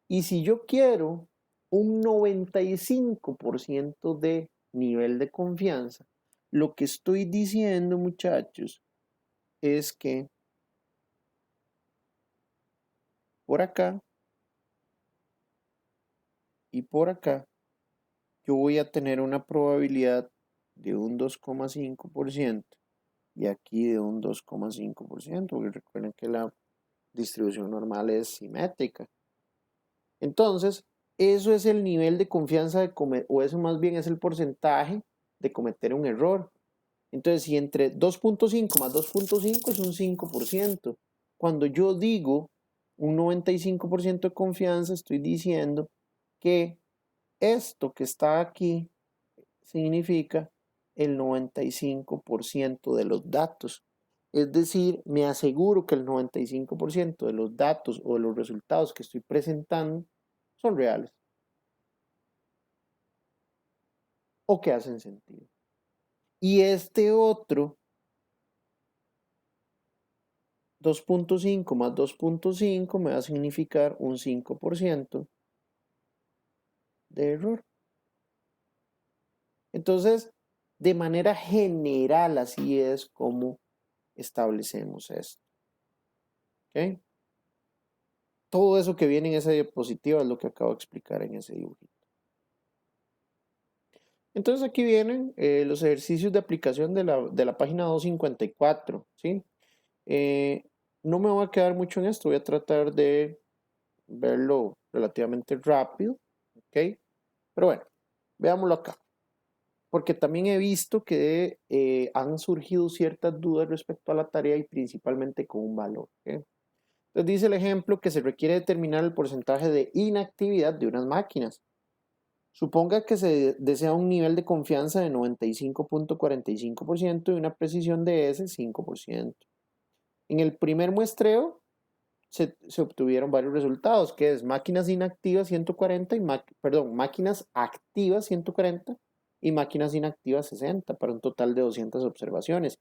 Y si yo quiero un 95% de nivel de confianza, lo que estoy diciendo, muchachos, es que por acá y por acá, yo voy a tener una probabilidad de un 2,5% y aquí de un 2,5%, porque recuerden que la distribución normal es simétrica. Entonces, eso es el nivel de confianza o eso más bien es el porcentaje de cometer un error. Entonces, si entre 2,5 más 2,5 es un 5%. Cuando yo digo un 95% de confianza, estoy diciendo que esto que está aquí significa el 95% de los datos. Es decir, me aseguro que el 95% de los datos o de los resultados que estoy presentando son reales o que hacen sentido. Y este otro 2,5 más 2,5 me va a significar un 5% de error. Entonces, de manera general, así es como establecemos esto. ¿Ok? Todo eso que viene en esa diapositiva es lo que acabo de explicar en ese dibujito. Entonces aquí vienen los ejercicios de aplicación de la página 254, ¿sí? No me voy a quedar mucho en esto, voy a tratar de verlo relativamente rápido, ¿ok? Pero bueno, veámoslo acá. Porque también he visto que han surgido ciertas dudas respecto a la tarea y principalmente con un valor, ¿ok? Entonces dice el ejemplo que se requiere determinar el porcentaje de inactividad de unas máquinas. Suponga que se desea un nivel de confianza de 95,45% y una precisión de ese 5%. En el primer muestreo se obtuvieron varios resultados, que es máquinas inactivas 140 y máquinas activas 140 y máquinas inactivas 60 para un total de 200 observaciones.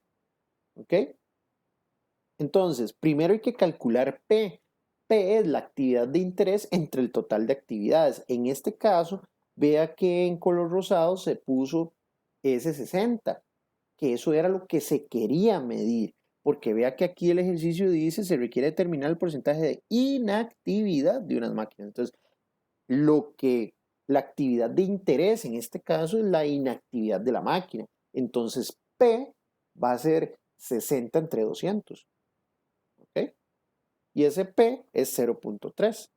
¿Ok? Entonces, primero hay que calcular P. P es la actividad de interés entre el total de actividades. En este caso, vea que en color rosado se puso S60, que eso era lo que se quería medir, porque vea que aquí el ejercicio dice se requiere determinar el porcentaje de inactividad de unas máquinas. Entonces, la actividad de interés en este caso es la inactividad de la máquina. Entonces, P va a ser 60 entre 200. ¿Ok? Y ese P es 0,3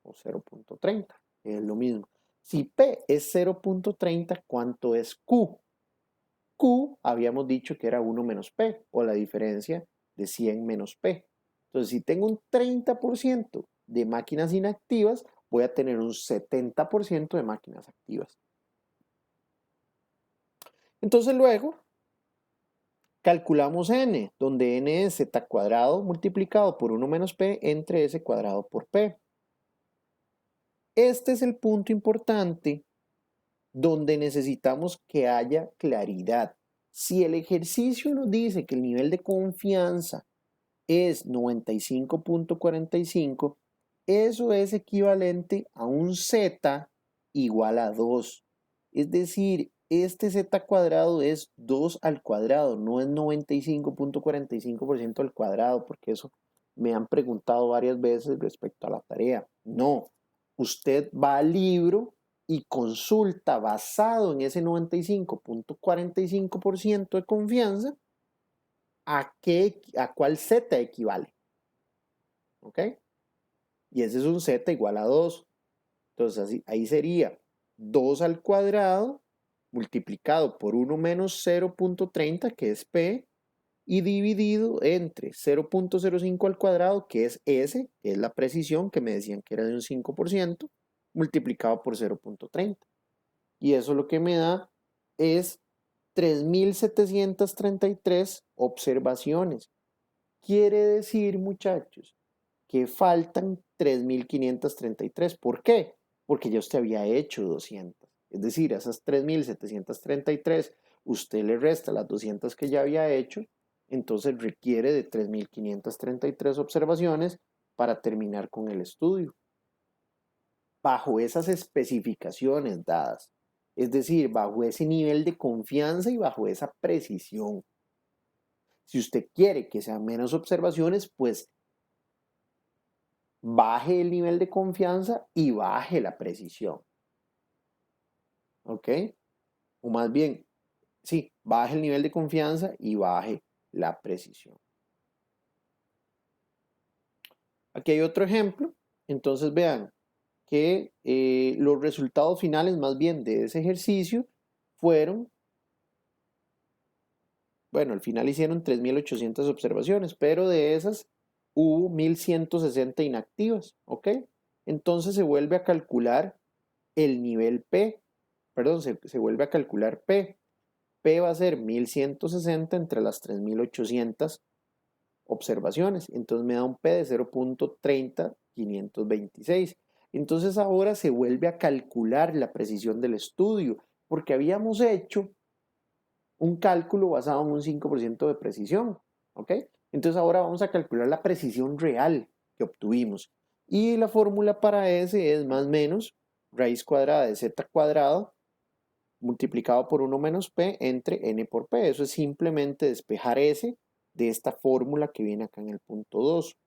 o 0,30, es lo mismo. Si P es 0,30, ¿cuánto es Q? Q habíamos dicho que era 1 menos P, o la diferencia de 100 menos P. Entonces, si tengo un 30% de máquinas inactivas, voy a tener un 70% de máquinas activas. Entonces luego calculamos n, donde n es z cuadrado multiplicado por 1 menos p entre s cuadrado por p. Este es el punto importante donde necesitamos que haya claridad. Si el ejercicio nos dice que el nivel de confianza es 95,45, eso es equivalente a un z igual a 2. Es decir, este z cuadrado es 2 al cuadrado, no es 95,45% al cuadrado, porque eso me han preguntado varias veces respecto a la tarea. No, usted va al libro y consulta basado en ese 95.45% de confianza a cuál z equivale. ¿Ok? Y ese es un z igual a 2. Entonces ahí sería 2 al cuadrado multiplicado por 1 menos 0.30, que es P, y dividido entre 0.05 al cuadrado, que es S, que es la precisión que me decían que era de un 5%, multiplicado por 0.30. Y eso lo que me da es 3.733 observaciones. Quiere decir, muchachos, que faltan 3.533. ¿Por qué? Porque ya usted había hecho 200. Es decir, a esas 3.733 usted le resta las 200 que ya había hecho, entonces requiere de 3.533 observaciones para terminar con el estudio. Bajo esas especificaciones dadas, es decir, bajo ese nivel de confianza y bajo esa precisión. Si usted quiere que sean menos observaciones, pues baje el nivel de confianza y baje la precisión. ¿Ok? O más bien, sí, baje el nivel de confianza y baje la precisión. Aquí hay otro ejemplo. Entonces vean que los resultados finales más bien de ese ejercicio fueron, bueno, al final hicieron 3.800 observaciones, pero de esas hubo 1.160 inactivas. ¿Ok? Entonces se vuelve a calcular el nivel P. Perdón, se vuelve a calcular P. P va a ser 1.160 entre las 3.800 observaciones. Entonces me da un P de 0.30526. Entonces ahora se vuelve a calcular la precisión del estudio, porque habíamos hecho un cálculo basado en un 5% de precisión. ¿Ok? Entonces ahora vamos a calcular la precisión real que obtuvimos. Y la fórmula para S es más o menos raíz cuadrada de z cuadrado multiplicado por 1 menos P entre N por P. Eso es simplemente despejar S de esta fórmula que viene acá en el punto 2.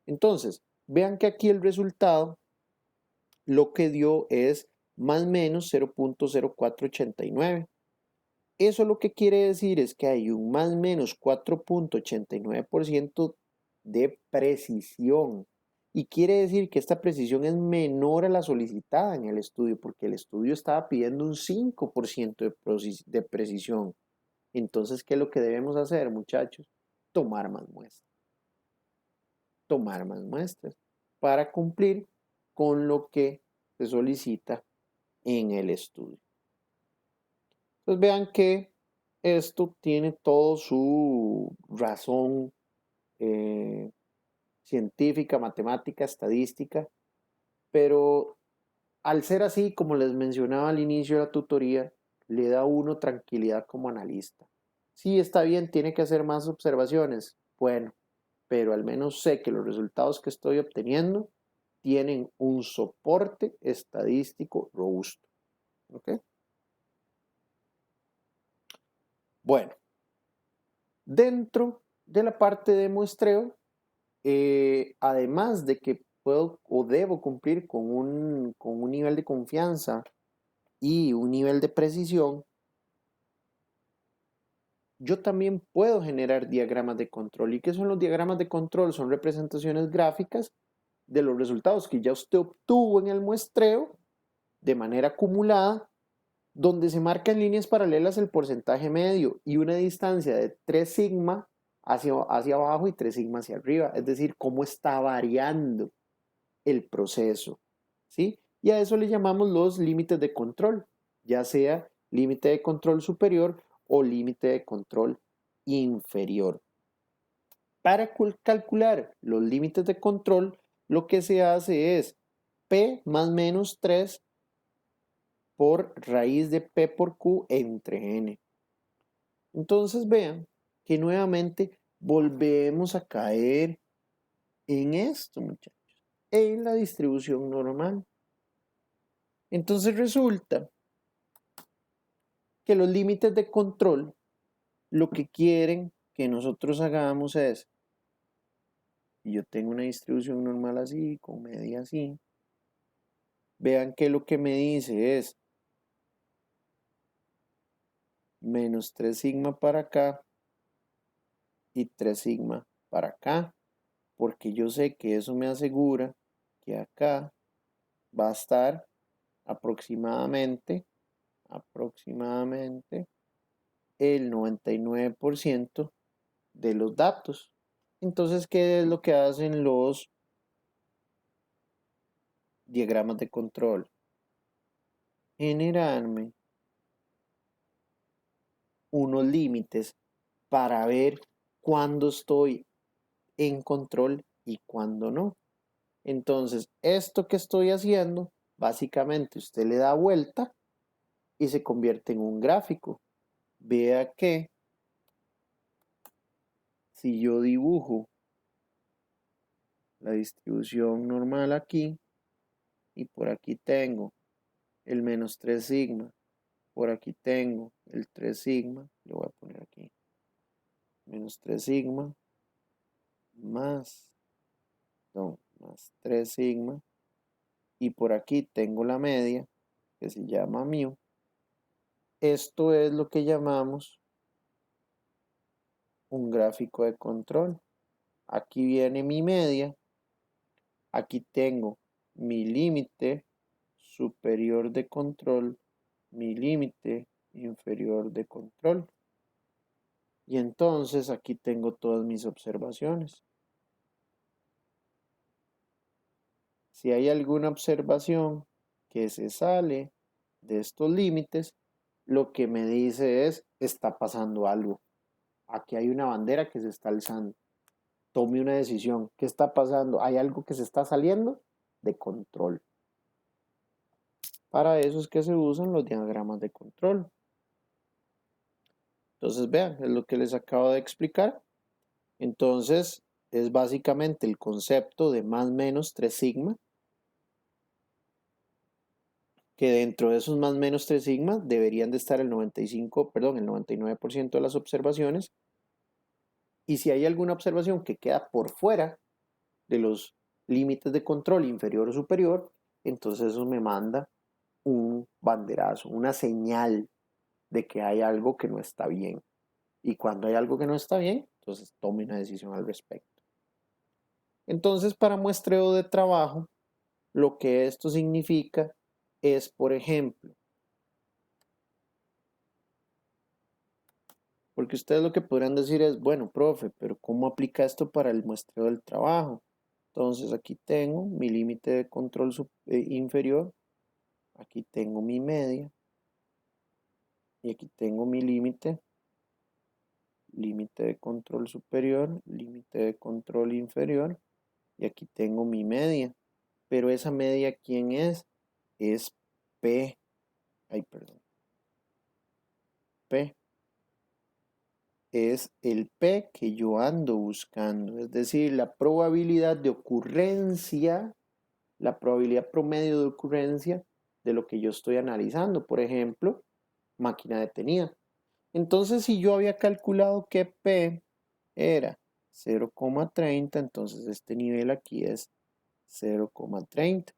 Entonces, vean que aquí el resultado lo que dio es más o menos 0.0489. Eso lo que quiere decir es que hay un más o menos 4.89% de precisión. Y quiere decir que esta precisión es menor a la solicitada en el estudio, porque el estudio estaba pidiendo un 5% de precisión. Entonces, ¿qué es lo que debemos hacer, muchachos? Tomar más muestras. Tomar más muestras para cumplir con lo que se solicita en el estudio. Entonces vean que esto tiene todo su razón científica, matemática, estadística, pero al ser así, como les mencionaba al inicio de la tutoría, le da a uno tranquilidad como analista. Sí, está bien, tiene que hacer más observaciones, bueno, pero al menos sé que los resultados que estoy obteniendo tienen un soporte estadístico robusto. ¿Ok? Bueno, dentro de la parte de muestreo, además de que puedo o debo cumplir con un nivel de confianza y un nivel de precisión, yo también puedo generar diagramas de control. ¿Y qué son los diagramas de control? Son representaciones gráficas de los resultados que ya usted obtuvo en el muestreo de manera acumulada, donde se marca en líneas paralelas el porcentaje medio y una distancia de 3 sigma hacia abajo y 3 sigma hacia arriba. Es decir, cómo está variando el proceso, ¿sí? Y a eso le llamamos los límites de control, ya sea límite de control superior o límite de control inferior. Para calcular los límites de control, lo que se hace es P más menos 3 por raíz de P por Q entre N. Entonces vean que nuevamente volvemos a caer en esto, muchachos, en la distribución normal. Entonces resulta que los límites de control lo que quieren que nosotros hagamos es, si yo tengo una distribución normal así, con media así, vean que lo que me dice es menos 3 sigma para acá y 3 sigma para acá, porque yo sé que eso me asegura que acá va a estar aproximadamente el 99% de los datos. Entonces, ¿qué es lo que hacen los diagramas de control? Generarme unos límites para ver cuándo estoy en control y cuándo no. Entonces, esto que estoy haciendo, básicamente usted le da vuelta y se convierte en un gráfico. Vea que si yo dibujo la distribución normal aquí y por aquí tengo el menos 3 sigma, por aquí tengo el 3 sigma, lo voy a poner aquí, menos 3 sigma más, no, más 3 sigma, y por aquí tengo la media que se llama mu. Esto es lo que llamamos un gráfico de control. Aquí viene mi media, aquí tengo mi límite superior de control, mi límite inferior de control. Y entonces aquí tengo todas mis observaciones. Si hay alguna observación que se sale de estos límites, lo que me dice es, está pasando algo. Aquí hay una bandera que se está alzando. Tome una decisión. ¿Qué está pasando? ¿Hay algo que se está saliendo de control? Para eso es que se usan los diagramas de control. Entonces, vean, es lo que les acabo de explicar. Entonces, es básicamente el concepto de más menos 3 sigma, que dentro de esos más menos 3 sigma deberían de estar el 95, perdón, el 99% de las observaciones. Y si hay alguna observación que queda por fuera de los límites de control inferior o superior, entonces eso me manda un banderazo, una señal de que hay algo que no está bien. Y cuando hay algo que no está bien, entonces tome una decisión al respecto. Entonces, para muestreo de trabajo, lo que esto significa es, por ejemplo, porque ustedes lo que podrán decir es, bueno, profe, pero ¿cómo aplica esto para el muestreo del trabajo? Entonces, aquí tengo mi límite de control inferior, aquí tengo mi media, y aquí tengo mi límite de control superior, límite de control inferior, y aquí tengo mi media. Pero esa media, ¿quién es? Es P. Ay, perdón. P. Es el P que yo ando buscando. Es decir, la probabilidad de ocurrencia, la probabilidad promedio de ocurrencia de lo que yo estoy analizando. Por ejemplo, máquina detenida. Entonces, si yo había calculado que P era 0,30, entonces este nivel aquí es 0,30.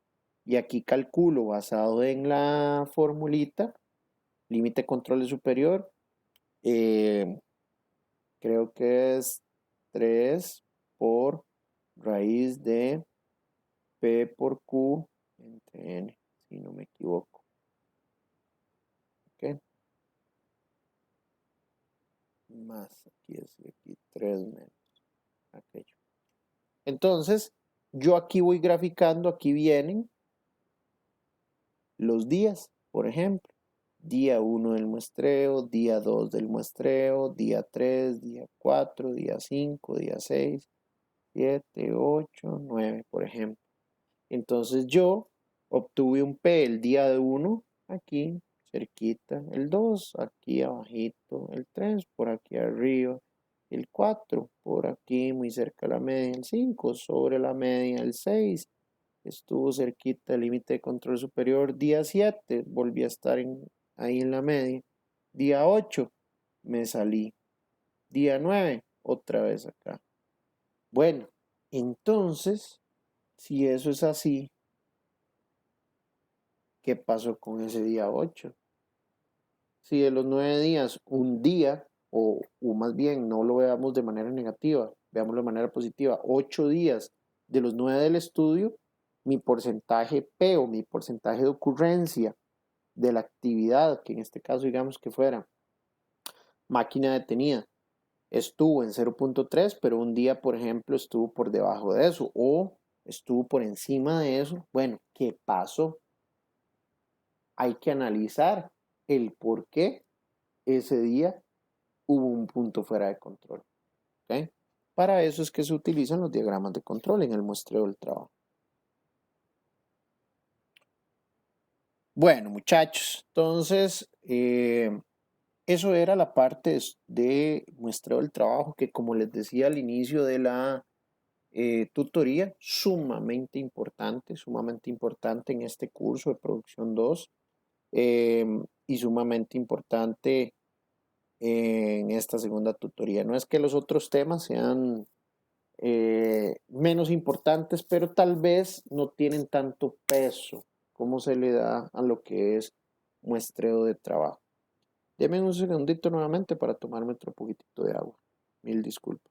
Y aquí calculo basado en la formulita, límite de control superior, eh, creo que es 3 por raíz de P por Q entre N, si no me equivoco. ¿Ok? Más, aquí es, aquí 3 menos aquello. Entonces, yo aquí voy graficando, aquí vienen los días, por ejemplo. Día 1 del muestreo, día 2 del muestreo, día 3, día 4, día 5, día 6, 7, 8, 9, por ejemplo. Entonces yo obtuve un P el día de 1, aquí cerquita, el 2, aquí abajito, el 3, por aquí arriba, el 4, por aquí muy cerca de la media, el 5, sobre la media, el 6, estuvo cerquita del límite de control superior. Día 7, volví a estar ahí en la media. Día 8, me salí. Día 9, otra vez acá. Bueno, entonces, si eso es así, ¿qué pasó con ese día 8? Si de los 9 días, un día, o más bien no lo veamos de manera negativa, veámoslo de manera positiva, 8 días de los 9 del estudio, mi porcentaje P o mi porcentaje de ocurrencia de la actividad, que en este caso digamos que fuera máquina detenida, estuvo en 0.3, pero un día, por ejemplo, estuvo por debajo de eso o estuvo por encima de eso. Bueno, ¿qué pasó? Hay que analizar el por qué ese día hubo un punto fuera de control. ¿Okay? Para eso es que se utilizan los diagramas de control en el muestreo del trabajo. Bueno, muchachos, entonces eso era la parte de muestreo del trabajo que, como les decía al inicio de la tutoría, sumamente importante en este curso de producción 2 y sumamente importante en esta segunda tutoría. No es que los otros temas sean menos importantes, pero tal vez no tienen tanto peso como se le da a lo que es muestreo de trabajo. Deme un segundito nuevamente para tomarme otro poquitito de agua. Mil disculpas.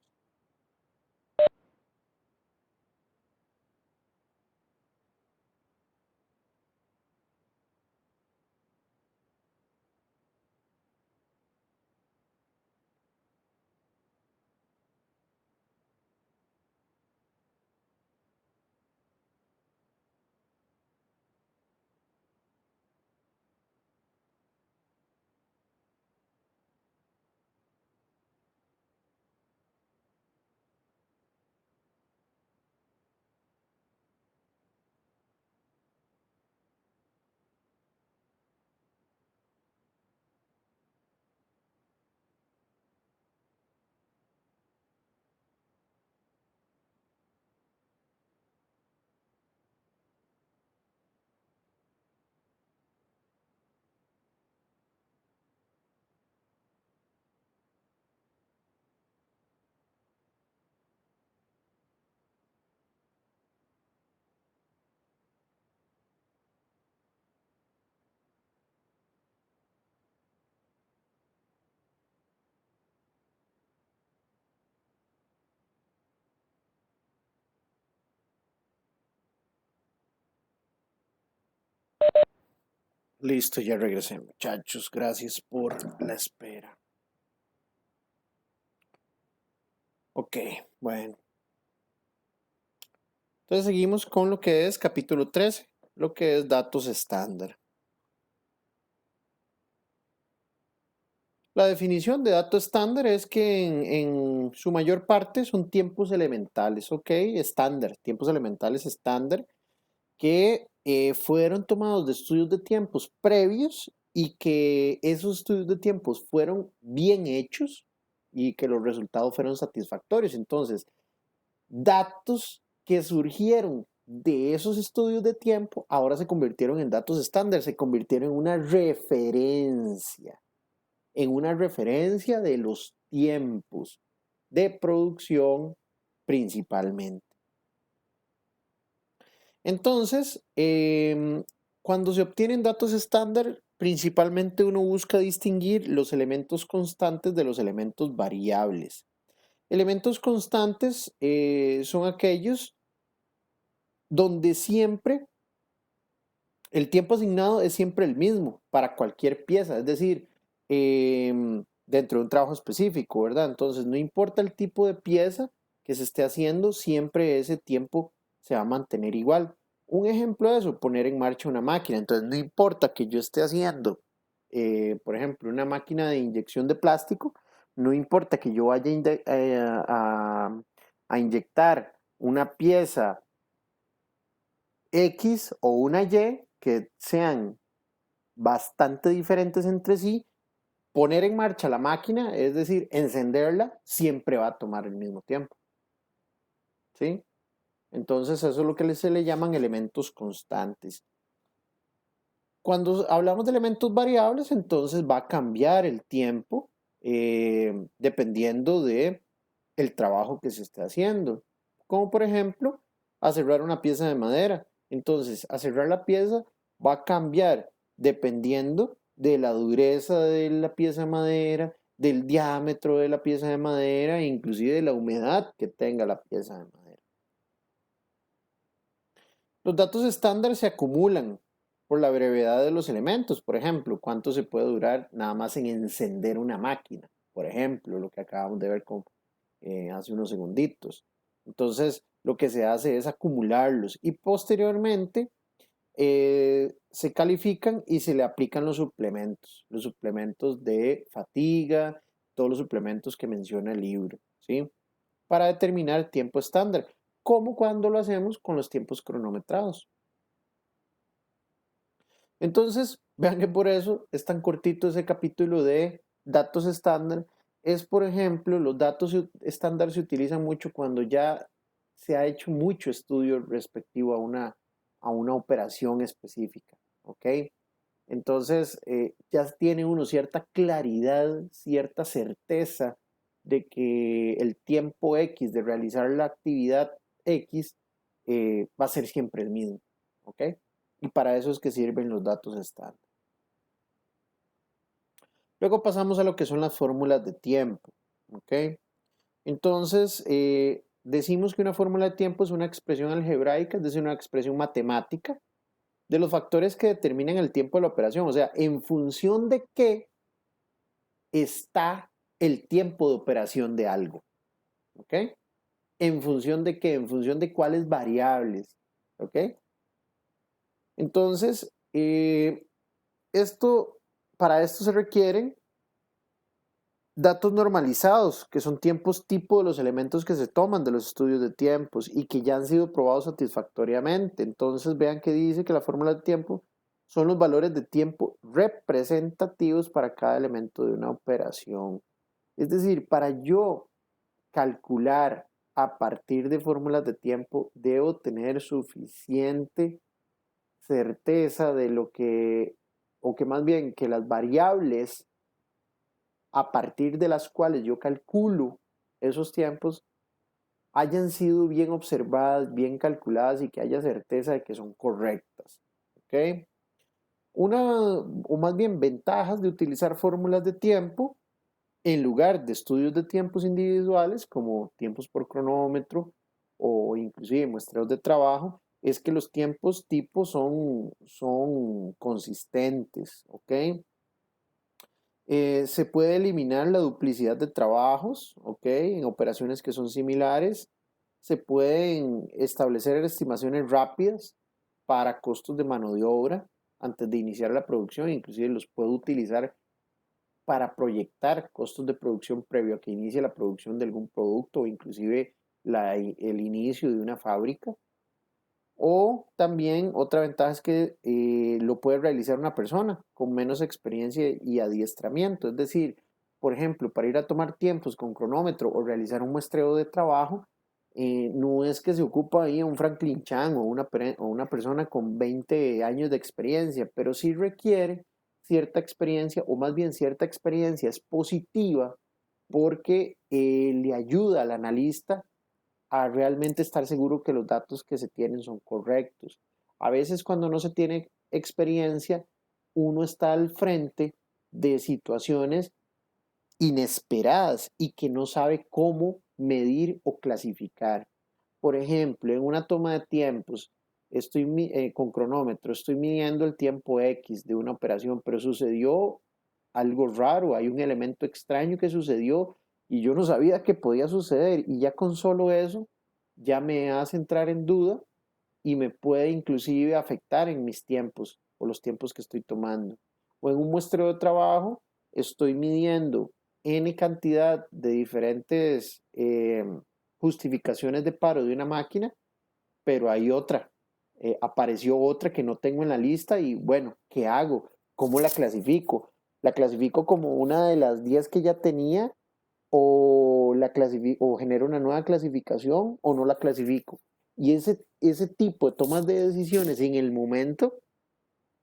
Listo, ya regresé, muchachos. Gracias por la espera. Ok, bueno. Entonces seguimos con lo que es capítulo 13, lo que es datos estándar. La definición de dato estándar es que en su mayor parte son tiempos elementales, ¿ok? Estándar, tiempos elementales estándar que fueron tomados de estudios de tiempos previos y que esos estudios de tiempos fueron bien hechos y que los resultados fueron satisfactorios. Entonces, datos que surgieron de esos estudios de tiempo ahora se convirtieron en datos estándar, se convirtieron en una referencia de los tiempos de producción principalmente. Entonces, cuando se obtienen datos estándar, principalmente uno busca distinguir los elementos constantes de los elementos variables. Elementos constantes son aquellos donde siempre el tiempo asignado es siempre el mismo para cualquier pieza, es decir, dentro de un trabajo específico, ¿verdad? Entonces, no importa el tipo de pieza que se esté haciendo, siempre ese tiempo se va a mantener igual. Un ejemplo de eso, poner en marcha una máquina. Entonces, no importa que yo esté haciendo, por ejemplo, una máquina de inyección de plástico, no importa que yo vaya a inyectar una pieza X o una Y que sean bastante diferentes entre sí, poner en marcha la máquina, es decir, encenderla, siempre va a tomar el mismo tiempo. ¿Sí? Entonces eso es lo que se le llaman elementos constantes. Cuando hablamos de elementos variables, entonces va a cambiar el tiempo dependiendo de el trabajo que se esté haciendo. Como por ejemplo, aserrar una pieza de madera. Entonces, aserrar la pieza va a cambiar dependiendo de la dureza de la pieza de madera, del diámetro de la pieza de madera e inclusive de la humedad que tenga la pieza de madera. Los datos estándar se acumulan por la brevedad de los elementos. Por ejemplo, cuánto se puede durar nada más en encender una máquina. Por ejemplo, lo que acabamos de ver hace unos segunditos. Entonces, lo que se hace es acumularlos y posteriormente se califican y se le aplican los suplementos de fatiga, todos los suplementos que menciona el libro, ¿sí? Para determinar tiempo estándar, como cuando lo hacemos con los tiempos cronometrados. Entonces, vean que por eso es tan cortito ese capítulo de datos estándar. Es, por ejemplo, los datos estándar se utilizan mucho cuando ya se ha hecho mucho estudio respectivo a una operación específica, ¿ok? Entonces, ya tiene uno cierta claridad, cierta certeza de que el tiempo X de realizar la actividad X va a ser siempre el mismo, ¿ok? Y para eso es que sirven los datos estándar. Luego pasamos a lo que son las fórmulas de tiempo, ¿ok? Entonces, decimos que una fórmula de tiempo es una expresión algebraica, es decir, una expresión matemática de los factores que determinan el tiempo de la operación. O sea, en función de qué está el tiempo de operación de algo. ¿Ok? ¿En función de qué? En función de cuáles variables. ¿Ok? Entonces, para esto se requieren datos normalizados, que son tiempos tipo de los elementos que se toman de los estudios de tiempos y que ya han sido probados satisfactoriamente. Entonces vean que dice que la fórmula de tiempo son los valores de tiempo representativos para cada elemento de una operación. Es decir, para yo calcular a partir de fórmulas de tiempo, debo tener suficiente certeza de lo que, o que más bien que las variables a partir de las cuales yo calculo esos tiempos hayan sido bien observadas, bien calculadas y que haya certeza de que son correctas. ¿Ok? O más bien ventajas de utilizar fórmulas de tiempo en lugar de estudios de tiempos individuales como tiempos por cronómetro o inclusive muestreos de trabajo, es que los tiempos tipo son consistentes, ¿ok? Se puede eliminar la duplicidad de trabajos, ¿ok? En operaciones que son similares. Se pueden establecer estimaciones rápidas para costos de mano de obra antes de iniciar la producción. Inclusive los puedo utilizar para proyectar costos de producción previo a que inicie la producción de algún producto o inclusive el inicio de una fábrica. O también otra ventaja es que lo puede realizar una persona con menos experiencia y adiestramiento. Es decir, por ejemplo, para ir a tomar tiempos con cronómetro o realizar un muestreo de trabajo, no es que se ocupa ahí un Franklin Chan o una persona con 20 años de experiencia, pero sí requiere cierta experiencia o más bien cierta experiencia es positiva porque le ayuda al analista a realmente estar seguro que los datos que se tienen son correctos. A veces cuando no se tiene experiencia, uno está al frente de situaciones inesperadas y que no sabe cómo medir o clasificar. Por ejemplo, en una toma de tiempos, con cronómetro, estoy midiendo el tiempo X de una operación, pero sucedió algo raro, hay un elemento extraño que sucedió y yo no sabía que podía suceder y ya con solo eso ya me hace entrar en duda y me puede inclusive afectar en mis tiempos o los tiempos que estoy tomando. O en un muestreo de trabajo estoy midiendo n cantidad de diferentes justificaciones de paro de una máquina, pero hay otra, apareció otra que no tengo en la lista y bueno, ¿qué hago? ¿Cómo la clasifico? ¿La clasifico como una de las 10 que ya tenía o genero una nueva clasificación o no la clasifico? Y ese tipo de tomas de decisiones en el momento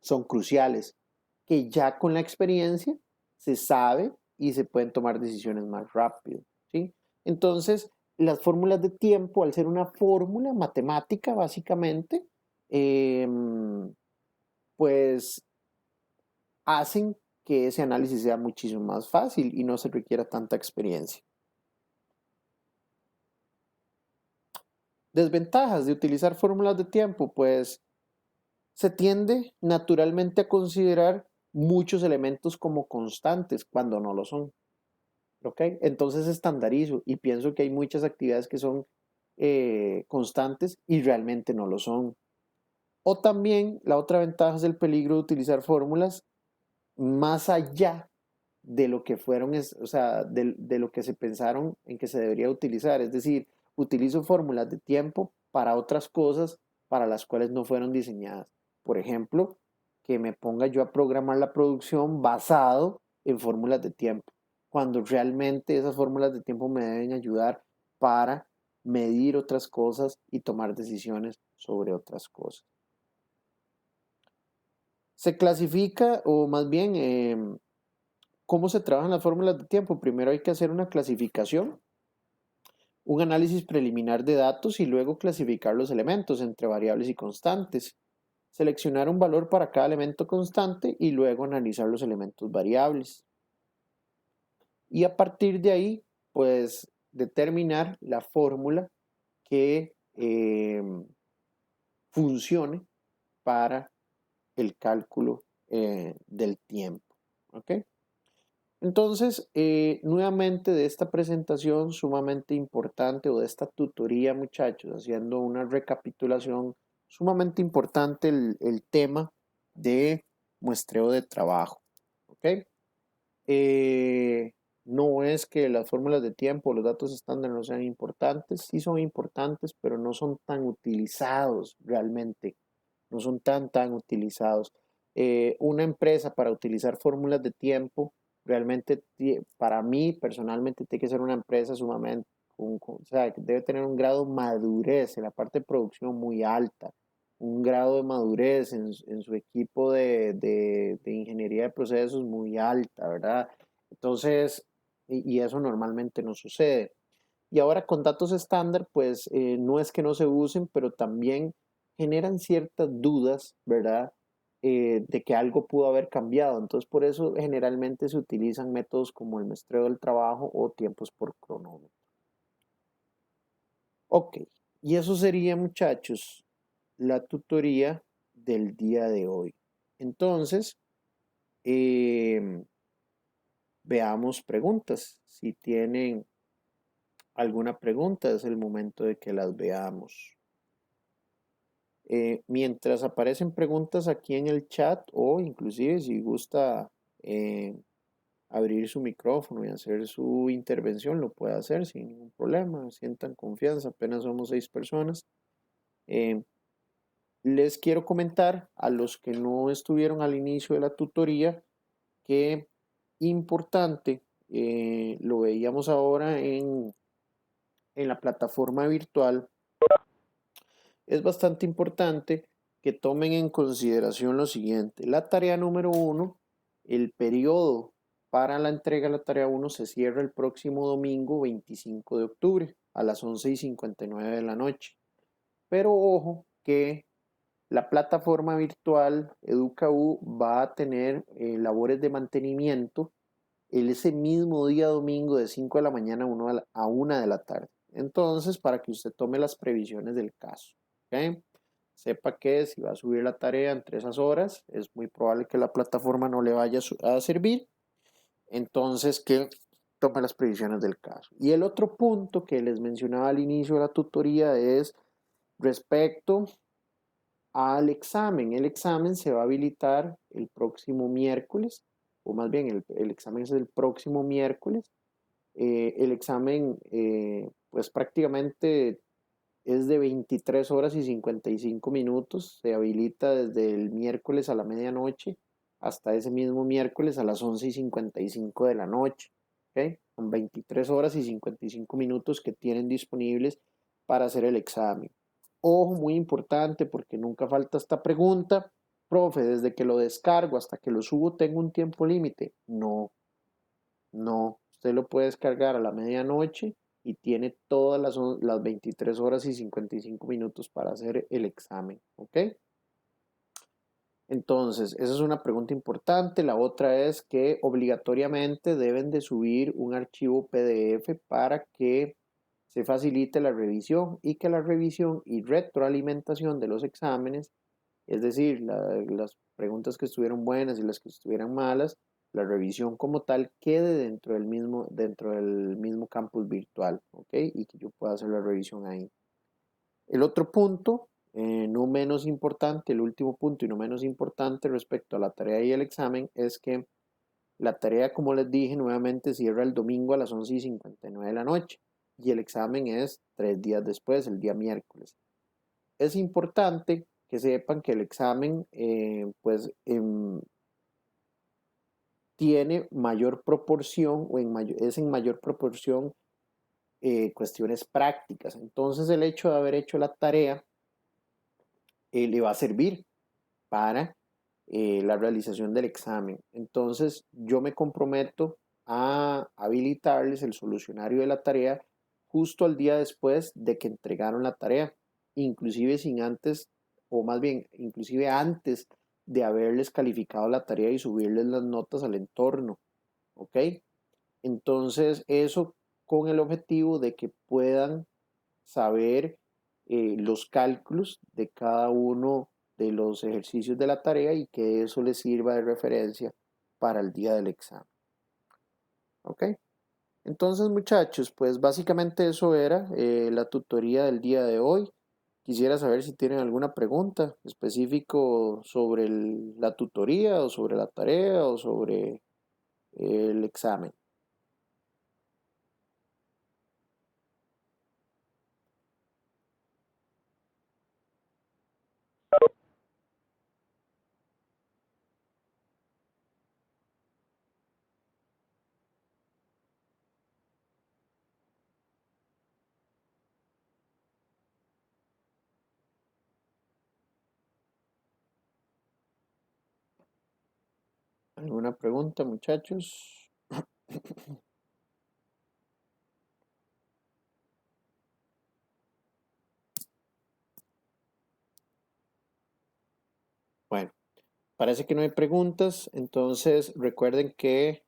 son cruciales, que ya con la experiencia se sabe y se pueden tomar decisiones más rápido, ¿sí? Entonces, las fórmulas de tiempo, al ser una fórmula matemática básicamente, eh, pues hacen que ese análisis sea muchísimo más fácil y no se requiera tanta experiencia. Desventajas de utilizar fórmulas de tiempo, pues se tiende naturalmente a considerar muchos elementos como constantes cuando no lo son. ¿Ok? Entonces estandarizo y pienso que hay muchas actividades que son constantes y realmente no lo son. O también la otra ventaja es el peligro de utilizar fórmulas más allá de lo que fueron, o sea, de lo que se pensaron en que se debería utilizar. Es decir, utilizo fórmulas de tiempo para otras cosas para las cuales no fueron diseñadas. Por ejemplo, que me ponga yo a programar la producción basado en fórmulas de tiempo, cuando realmente esas fórmulas de tiempo me deben ayudar para medir otras cosas y tomar decisiones sobre otras cosas. Se clasifica, o más bien, ¿cómo se trabajan las fórmulas de tiempo? Primero hay que hacer una clasificación, un análisis preliminar de datos y luego clasificar los elementos entre variables y constantes. Seleccionar un valor para cada elemento constante y luego analizar los elementos variables. Y a partir de ahí, pues determinar la fórmula que funcione para el cálculo del tiempo. ¿Ok? Entonces, nuevamente de esta presentación sumamente importante o de esta tutoría, muchachos, haciendo una recapitulación, sumamente importante el tema de muestreo de trabajo. ¿Ok? Eh, no es que las fórmulas de tiempo, los datos estándar no sean importantes, sí son importantes, pero no son tan utilizados realmente, no son tan utilizados. Una empresa para utilizar fórmulas de tiempo, realmente para mí personalmente tiene que ser una empresa sumamente, o sea, que debe tener un grado de madurez en la parte de producción muy alta, un grado de madurez en su equipo de ingeniería de procesos muy alta, ¿verdad? Entonces, y eso normalmente no sucede. Y ahora con datos estándar, pues no es que no se usen, pero también generan ciertas dudas, ¿verdad? De que algo pudo haber cambiado. Entonces, por eso generalmente se utilizan métodos como el muestreo del trabajo o tiempos por cronómetro. Ok, y eso sería, muchachos, la tutoría del día de hoy. Entonces, veamos preguntas. Si tienen alguna pregunta, es el momento de que las veamos. Mientras aparecen preguntas aquí en el chat o inclusive si gusta eh, abrir su micrófono y hacer su intervención, lo puede hacer sin ningún problema. Sientan confianza, apenas somos 6 personas. Eh, Les quiero comentar a los que no estuvieron al inicio de la tutoría que importante, lo veíamos ahora en la plataforma virtual, es bastante importante que tomen en consideración lo siguiente. La tarea número 1, el periodo para la entrega de la tarea 1 se cierra el próximo domingo 25 de octubre a las 11:59 de la noche. Pero ojo que la plataforma virtual EducaU va a tener labores de mantenimiento ese mismo día domingo de 5 de la mañana a 1 de la tarde. Entonces, para que usted tome las previsiones del caso. ¿Okay? Sepa que si va a subir la tarea entre esas horas, es muy probable que la plataforma no le vaya a servir. Entonces, que tome las previsiones del caso. Y el otro punto que les mencionaba al inicio de la tutoría es respecto al examen. El examen se va a habilitar el próximo miércoles, o más bien el examen es el próximo miércoles. El examen, pues prácticamente es de 23 horas y 55 minutos. Se habilita desde el miércoles a la medianoche hasta ese mismo miércoles a las 11:55 de la noche. ¿Okay? Con 23 horas y 55 minutos que tienen disponibles para hacer el examen. Ojo, muy importante porque nunca falta esta pregunta. Profe, desde que lo descargo hasta que lo subo, ¿tengo un tiempo límite? No, no. Usted lo puede descargar a la medianoche y tiene todas las 23 horas y 55 minutos para hacer el examen. ¿Ok? Entonces, esa es una pregunta importante. La otra es que obligatoriamente deben de subir un archivo PDF para que se facilite la revisión y que la revisión y retroalimentación de los exámenes, es decir, las preguntas que estuvieron buenas y las que estuvieran malas, la revisión como tal quede dentro del mismo campus virtual, ¿ok? Y que yo pueda hacer la revisión ahí. El otro punto, no menos importante, el último punto y no menos importante respecto a la tarea y el examen, es que la tarea, como les dije, nuevamente cierra el domingo a las 11:59 de la noche y el examen es 3 días después, el día miércoles. Es importante que sepan que el examen, tiene mayor proporción o es en mayor proporción cuestiones prácticas. Entonces, el hecho de haber hecho la tarea le va a servir para la realización del examen. Entonces, yo me comprometo a habilitarles el solucionario de la tarea justo al día después de que entregaron la tarea, inclusive sin antes, o más bien, inclusive antes de haberles calificado la tarea y subirles las notas al entorno, ¿ok? Entonces, eso con el objetivo de que puedan saber los cálculos de cada uno de los ejercicios de la tarea y que eso les sirva de referencia para el día del examen. ¿Ok? Entonces, muchachos, pues básicamente eso era la tutoría del día de hoy. Quisiera saber si tienen alguna pregunta específico sobre la tutoría o sobre la tarea o sobre el examen. ¿Alguna pregunta, muchachos? Bueno. Parece que no hay preguntas, entonces recuerden que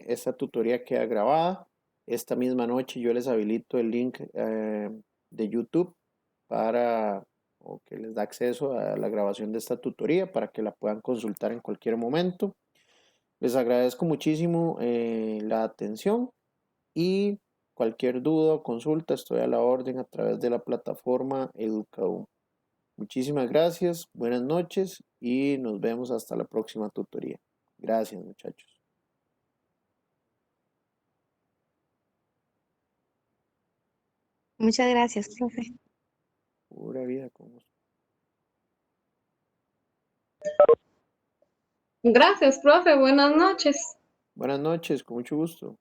esta tutoría queda grabada. Esta misma noche yo les habilito el link de YouTube para o que les da acceso a la grabación de esta tutoría para que la puedan consultar en cualquier momento. Les agradezco muchísimo la atención y cualquier duda o consulta estoy a la orden a través de la plataforma EducaU. Muchísimas gracias, buenas noches y nos vemos hasta la próxima tutoría. Gracias, muchachos. Muchas gracias, profe. Pura vida con gusto. Gracias, profe. Buenas noches. Buenas noches, con mucho gusto.